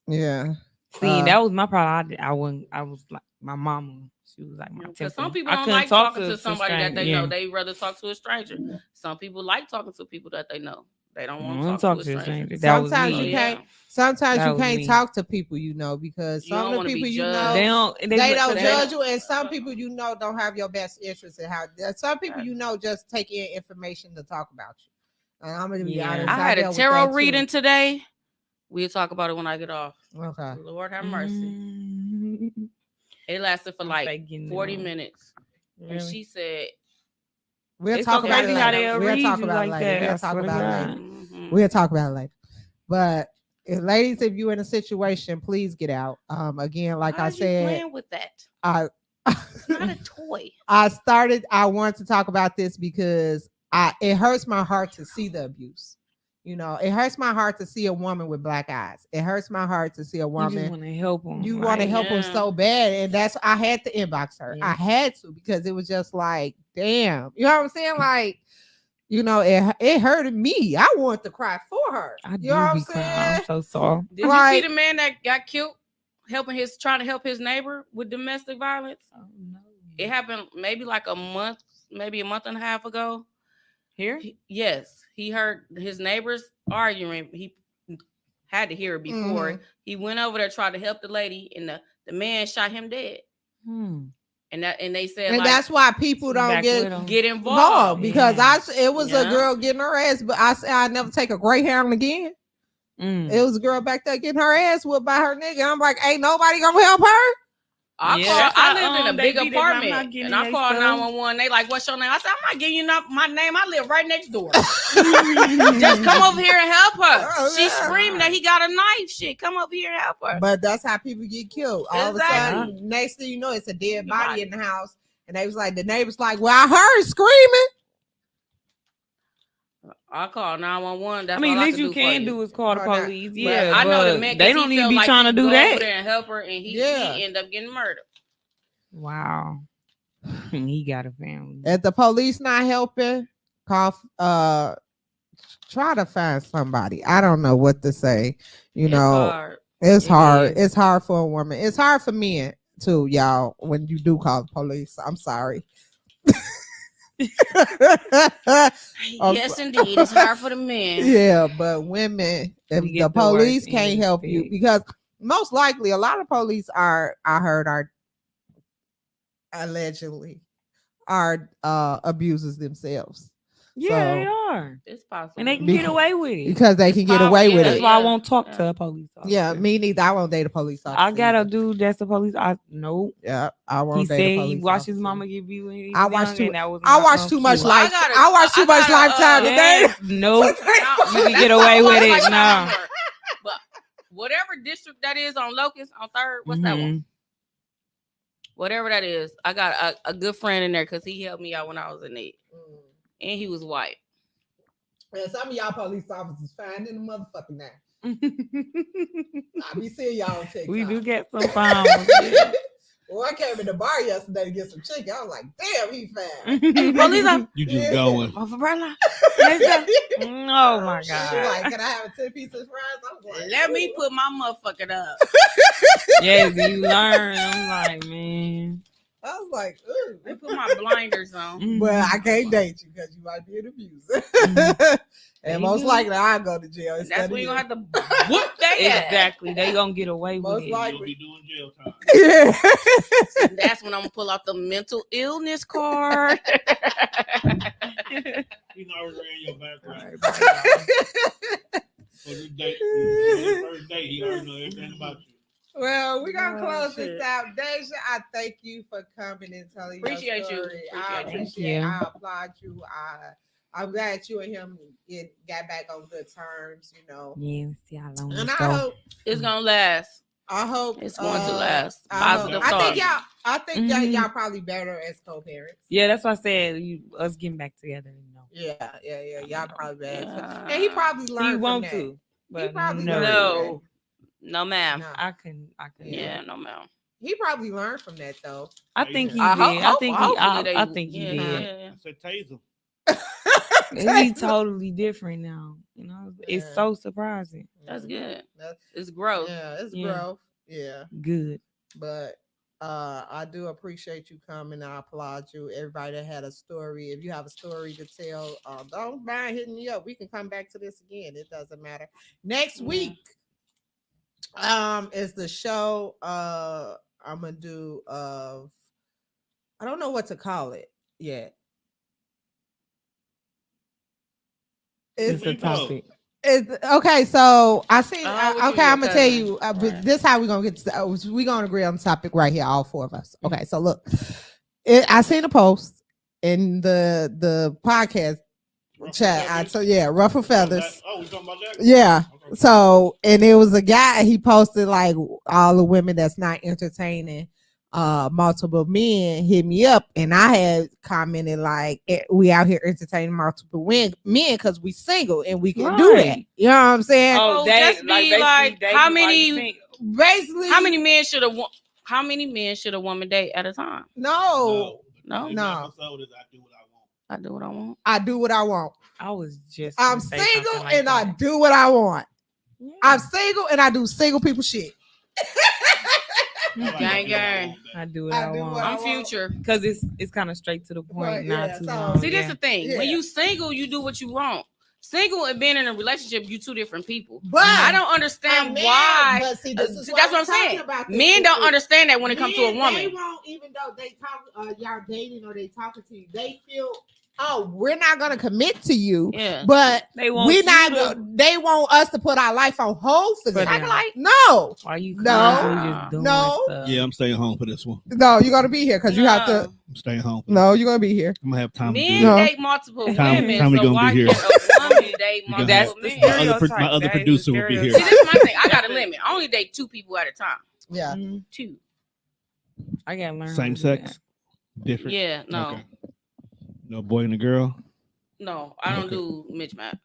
Yeah. See, that was my problem. I was like my mama. She was like my Because temper. some people I don't couldn't like talk talking to somebody that stranger. they Yeah. know. They rather talk to a stranger. Some people like talking to people that they know. They don't I want don't to talk to a stranger. That was Sometimes So, you me. yeah. can't. Sometimes That you was can't me. talk to people you know, because You some don't of the wanna be people you judged. know They don't. they don't they judge don't- you, and some people you know don't have your best interests in how. Some people you know just take in information to talk about you. And I'm gonna be Yeah. honest. I had a dealt with tarot that, too. reading today. We'll talk about it when I get off. Okay. Lord have mercy. Mm. It lasted for I'm like faking 40 them. minutes. And Really? she said, We'll It's talk so about it crazy how later. they'll We'll read talk you about like it later. that. We'll I talk swear to about it God. later. mhm. We'll talk about it later. But ladies, if you're in a situation, please get out. Again, like Why I is you said, playing with that? I It's not a toy. I wanted to talk about this because it hurts my heart to see the abuse. You know, it hurts my heart to see a woman with black eyes. It hurts my heart to see a You just woman. want to help them. You want to help them Yeah. so bad, and that's I had to inbox her. Yeah. I had to because it was just like, damn, you know what I'm saying? Like, you know, it hurted me. I wanted to cry for her. I do You know what I'm be crying. saying? I'm so sorry. Did you Like- see the man that got killed trying to help his neighbor with domestic violence? Oh, no. It happened maybe like a month and a half ago. Here? Yes, he heard his neighbors arguing. He had to hear it before. Mhm. He went over there, tried to help the lady, and the man shot him dead. Hmm. And they said And like, that's why people don't Back get with 'em. get involved involved. because Yeah. it was a Yeah. girl getting her ass, but I said I'd never take a Greyhound again. Mm. It was a girl back there getting her ass whipped by her nigga. I'm like, ain't nobody gonna help her. I Yeah, called, that's I how, lived in a they big be there, but I'm apartment, not getting and I they called stuff. 911. They like, "What's your name?" I said, "I'm not giving you my name. I live right next door. Just come over here and help her." Oh, She's yeah. screaming that he got a knife. Shit, come over here and help her. But that's how people get killed. All of a Exactly. sudden, next thing you know, it's a dead Your body body. in the house. And they was like, the neighbors like, well, I heard screaming. I called 911. I That's mean, all at least can you can for do is call the Call that. police. But Yeah, I know the but man. 'cause they he don't even felt be like trying to he do go that. over there and help her, and Yeah. he ended up getting murdered. Wow. He got a family. If the police not helping, call try to find somebody. I don't know what to say. You It's know, hard. it's It hard. is. It's hard for a woman. It's hard for men too, y'all, when you do call the police. I'm sorry. I'm Yes, indeed. It's hard for the men. Yeah, but women, if We the get the worst police end can't of the help you, stick. because most likely a lot of police are, I heard, are allegedly are abusers themselves. Yeah, they So- are. It's possible. And they can Be- get away with it. Because they It's can get power, away with yeah, That's it. why I yeah. won't talk to Yeah. a police officer. Yeah, me neither. I won't date a police officer. I got a either. dude that's a police. Nope. Yeah, I won't He date a said he police watched officer. his mama get beat when he I was watched young, too- and that was I not watched too much cute. life. I I watched too much Lifetime today. Yes, nope. You can That's get all away I with watch it. Lifetime Nah. for. But whatever district that is on Locust on 3rd, what's that one? Mhm. Whatever that is, I got a good friend in there because he helped me out when I was in need, and he was white. And some of y'all police officers finding the motherfucking now. I be seeing y'all on TikTok. We do get some fine ones. Well, I came in the bar yesterday to get some chicken. I was like, damn, he fine. Police officer. You just going. Off umbrella. Oh my She god. like, can I have a 10-piece of fries? I was like, Let me put my motherfucking up. Yes, you learn. I'm like, man. I was like, ooh. Let me put my blinders on. Well, I can't date you because you might be an abuser. And most do. likely I'll go to jail. And instead that's when of you you. have to whoop that Exactly. They gonna get away with Most it. likely. You'll be doing jail time. Yeah. That's when I'm gonna pull out the mental illness card. He already ran your background. Right. For this date, the first date, he already know everything about you. Well, we're gonna Oh, close shit. this out. Deja, I thank you for coming and telling Appreciate your you. story. Appreciate I you. appreciate Thank you. I applaud you. I'm glad you and him got back on good terms, you know. Yes, y'all long And so. It's gonna last. I hope It's going to last. I Positive think thoughts. I think that Mhm. y'all probably better as co-parents. Yeah, that's why I said us getting back together. No. Yeah. Y'all probably better. Yeah. And he probably learned He from want that. to, but probably no. learned No. No, ma'am. No. I couldn't. Yeah, no, ma'am. He probably learned from that though. I think he I did. I think he. I think he yeah, did. yeah. I said, tase him. He's totally different now. You know, it's Yeah. so surprising. That's good. That's, It's growth. yeah, it's Yeah. growth. Yeah. Good. But I do appreciate you coming. I applaud you. Everybody that had a story. If you have a story to tell, don't mind hitting me up. We can come back to this again. It doesn't matter. Next Yeah. week, is the show. I'm gonna do I don't know what to call it yet. It's a We know. topic. It's okay. So I seen. Oh, what you Okay, I'm your gonna tell cousin? you. But Right. this how we gonna get. We gonna agree on the topic right here. All four of us. Mm-hmm. Okay. So look, I seen a post in the podcast chat. Ruffle feathers. Oh, we talking about that? Yeah. Okay. So and it was a guy. He posted like all the women that's not entertaining multiple men hit me up, and I had commented like, we out here entertaining multiple men because we single and we can do that. Right. You know what I'm saying? Oh, just be basically like, dating how while many- you single. Basically, How many men should a how many men should a woman date at a time? No, No, No. Episode is I do what I want. I do what I want. I do what I want. I was just. I'm gonna say single something like and I that. do what I want. Yeah. I'm single and I do single people shit. Gang, gang. I do what I I, do want. what I I'm future. Because it's kind of straight to the point, Right, not yeah, too so- long. See, this the thing. When Yeah. you single, you do what you want. Single and being in a relationship, you two different people. But I don't understand why. But see, this is See, why that's what I'm we're talking saying. about this. Men don't understand that when it comes to a Men, woman. They won't, even though they talk, y'all dating or they talking to you, they feel, oh, we're not gonna commit to you, Yeah. but They want we you not. to- They want us to put our life on hold for them. For them. Like, No, Why you No. constantly just doing No. stuff? Yeah, I'm staying home for this one. no, you're gonna be here because you have to. I'm staying home. No, you're gonna be here. I'm gonna have time to Men do it. No. date multiple Tommy women, gonna so be why here. can't a woman date You gonna multiple have- men? My other Stereotype. producer will be here. See, that's my thing. I got a limit. I only date 2 people at a time. Yeah. Mhm. 2. I gotta learn. how Same to do sex, different. Yeah, no. Okay. No boy and a girl. No, I don't Okay. do mismatch.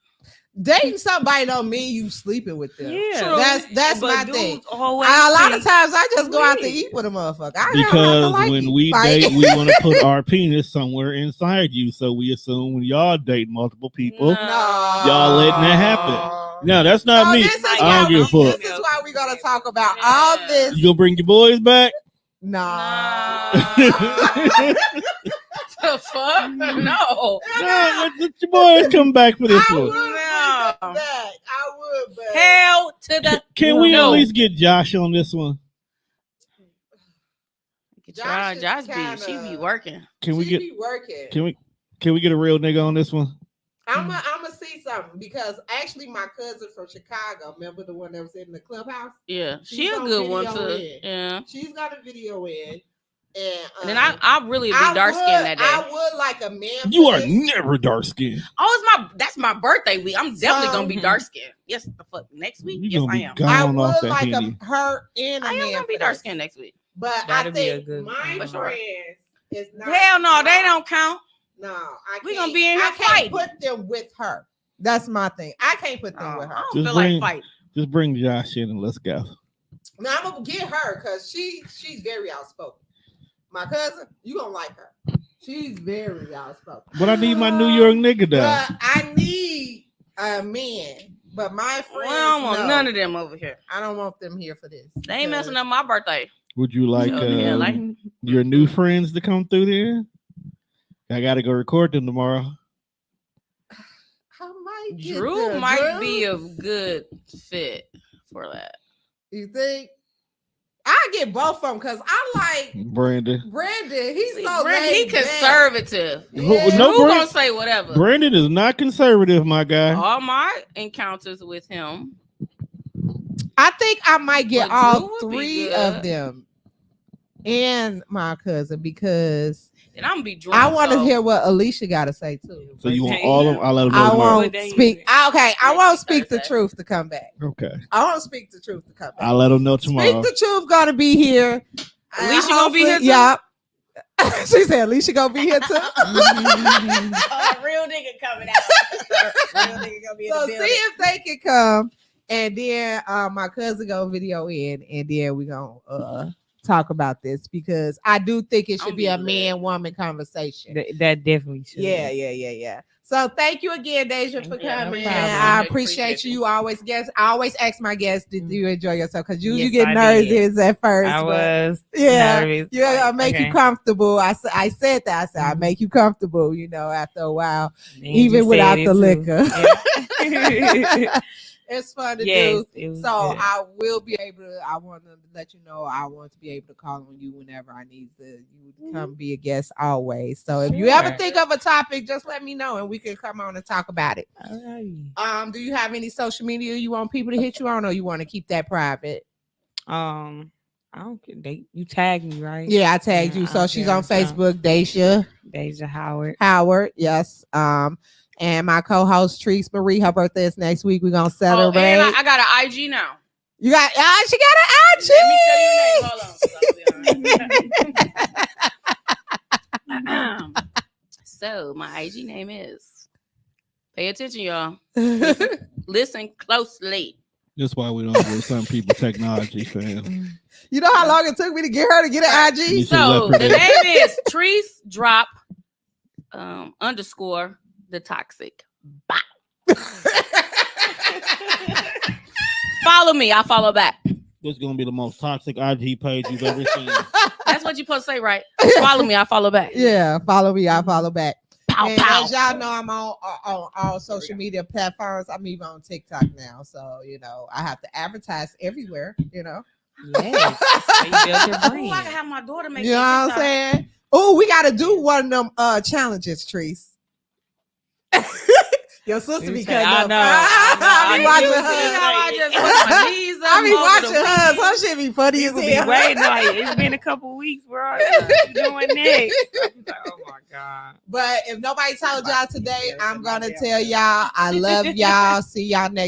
Dating somebody don't mean you sleeping with that. them. Yeah, That's But my dudes thing. always A lot of think- times I just go out to Please. eat with a motherfucker. I don't have to Because like when you. we Like- date, we want to put our penis somewhere inside you. So we assume when y'all date multiple people, No. y'all letting that happen. No, that's not So me. this is I why don't give a we- fuck. This is why we're gonna talk about all Yeah. this. You gonna bring your boys back? Nah. The fuck? No. No, let your boys come back for this I one. would bring No. them back. I would, but Hell to the Can we No. at least get Josh on this one? Josh is Josh be she be kinda- working. Can we she get be working. can we get a real nigga on this one? I'm gonna see something because actually my cousin from Chicago, remember the one that was in the clubhouse? Yeah, she She's a on good one video too. in. Yeah. She's got a video in, and And then I really be dark skinned that day. I would like a man. You for are this. never dark skinned. Oh, that's my birthday week. I'm definitely gonna be Mhm. dark skinned. Yes, the fuck next week. You Yes, gonna I be am. gone I off would that like Henny. her and a I am man. gonna be for dark this. skinned next week. But That'd I be a think good- my For sure. friends is not. Hell no, they don't count. No, I We can't- gonna be in here I can't fighting. put them with her. That's my thing. I can't put them with I her. don't Just feel bring- like fighting. Just bring Josh in and let's go. Now I'm gonna get her because she's very outspoken. My cousin, you gonna like her. She's very outspoken. But I need my New York nigga though. But I need a man. But my friends, Well, I don't want no. none of them over here. I don't want them here for this. They ain't messing up my birthday. Would you like So, yeah, like your new friends to come through there? I gotta go record them tomorrow. I might get Drew there, might Drew. be a good fit for that. You think? I get both of them because I like Brandon. Brandon. He's See, so Brandon, he laid back. conservative. Yeah. No, Who Brand- gonna say whatever? Brandon is not conservative, my guy. All my encounters with him, I think I might get But all Drew would be three good. of them and my cousin because and I'm gonna be drunk. I want to so- hear what Alicia got to say too. So you want all of them? I'll let them know I tomorrow. won't day speak. is it? Okay, I Next won't speak the Thursday. truth to come back. Okay. I won't speak the truth to come back. I'll let them know tomorrow. Speak the truth gonna be here. Alicia gonna be here too? Yeah. She said Alicia gonna be here too. Oh, real nigga coming out. Real nigga gonna be So see if they can come, and then my cousin gonna video in, and then we gonna talk about this because I do think it should I'm be a lit. man woman conversation. That definitely should. Yeah. So thank you again, Deja, for Thank you. No coming. problem. I Appreciate appreciate you. you. You always guess. I always ask my guests, did you enjoy yourself? Because you Yes, get I nervous at first. I but- was Yeah, nervous. yeah, I like, make you okay. comfortable. I said that. I said I make you comfortable. After a while, And even you without said the it too. liquor. Yeah. It's fun to Yes, do. it was So good. I will be able to. I want to let you know. I want to be able to call on you whenever I need you to come be a guest always. So if you ever Sure. think of a topic, just let me know and we can come on and talk about it. Alrighty. Do you have any social media you want people to hit you on, or you want to keep that private? I don't care. You tagged me, right? Yeah, I tagged Yeah, you. So I'll she's share on it, so. Facebook, Deja Deja Howard. Howard. Yes. And my co-host Treese Marie. Her birthday is next week. We're gonna Oh, celebrate. and I got an IG now. You got she got an IG. Let me tell you your name. Hold on. what my IG name is. Pay attention, y'all. Listen closely. That's why we don't give some people technology, fam. You know how long it took me to get her to get an You IG? should So let the her- name is Treese Drop _ the Toxic. Bye. Follow me. I follow back. This is gonna be the most toxic IG page you've ever seen. That's what you're supposed to say, right? Follow me. I follow back. Yeah, follow me. I follow back. Pow, And pow. as y'all know, I'm on all social media platforms. I'm even on TikTok now. So, I have to advertise everywhere, Yes. So you build your Ooh, I brand. can have my daughter make You know what I'm TikTok. saying? Oh, we got to do one of them challenges, Treese. Your sister be You cutting say, I up. know, I be Did watching you see her. how I just put my knees up? I be over watching the her. weekend? Some shit be funny as People be hell. waiting like it's been a couple weeks, bro. What you doing next? I'm like, oh my god. But if nobody told y'all today, Yeah, I'm going to somebody tell y'all I love y'all. See y'all next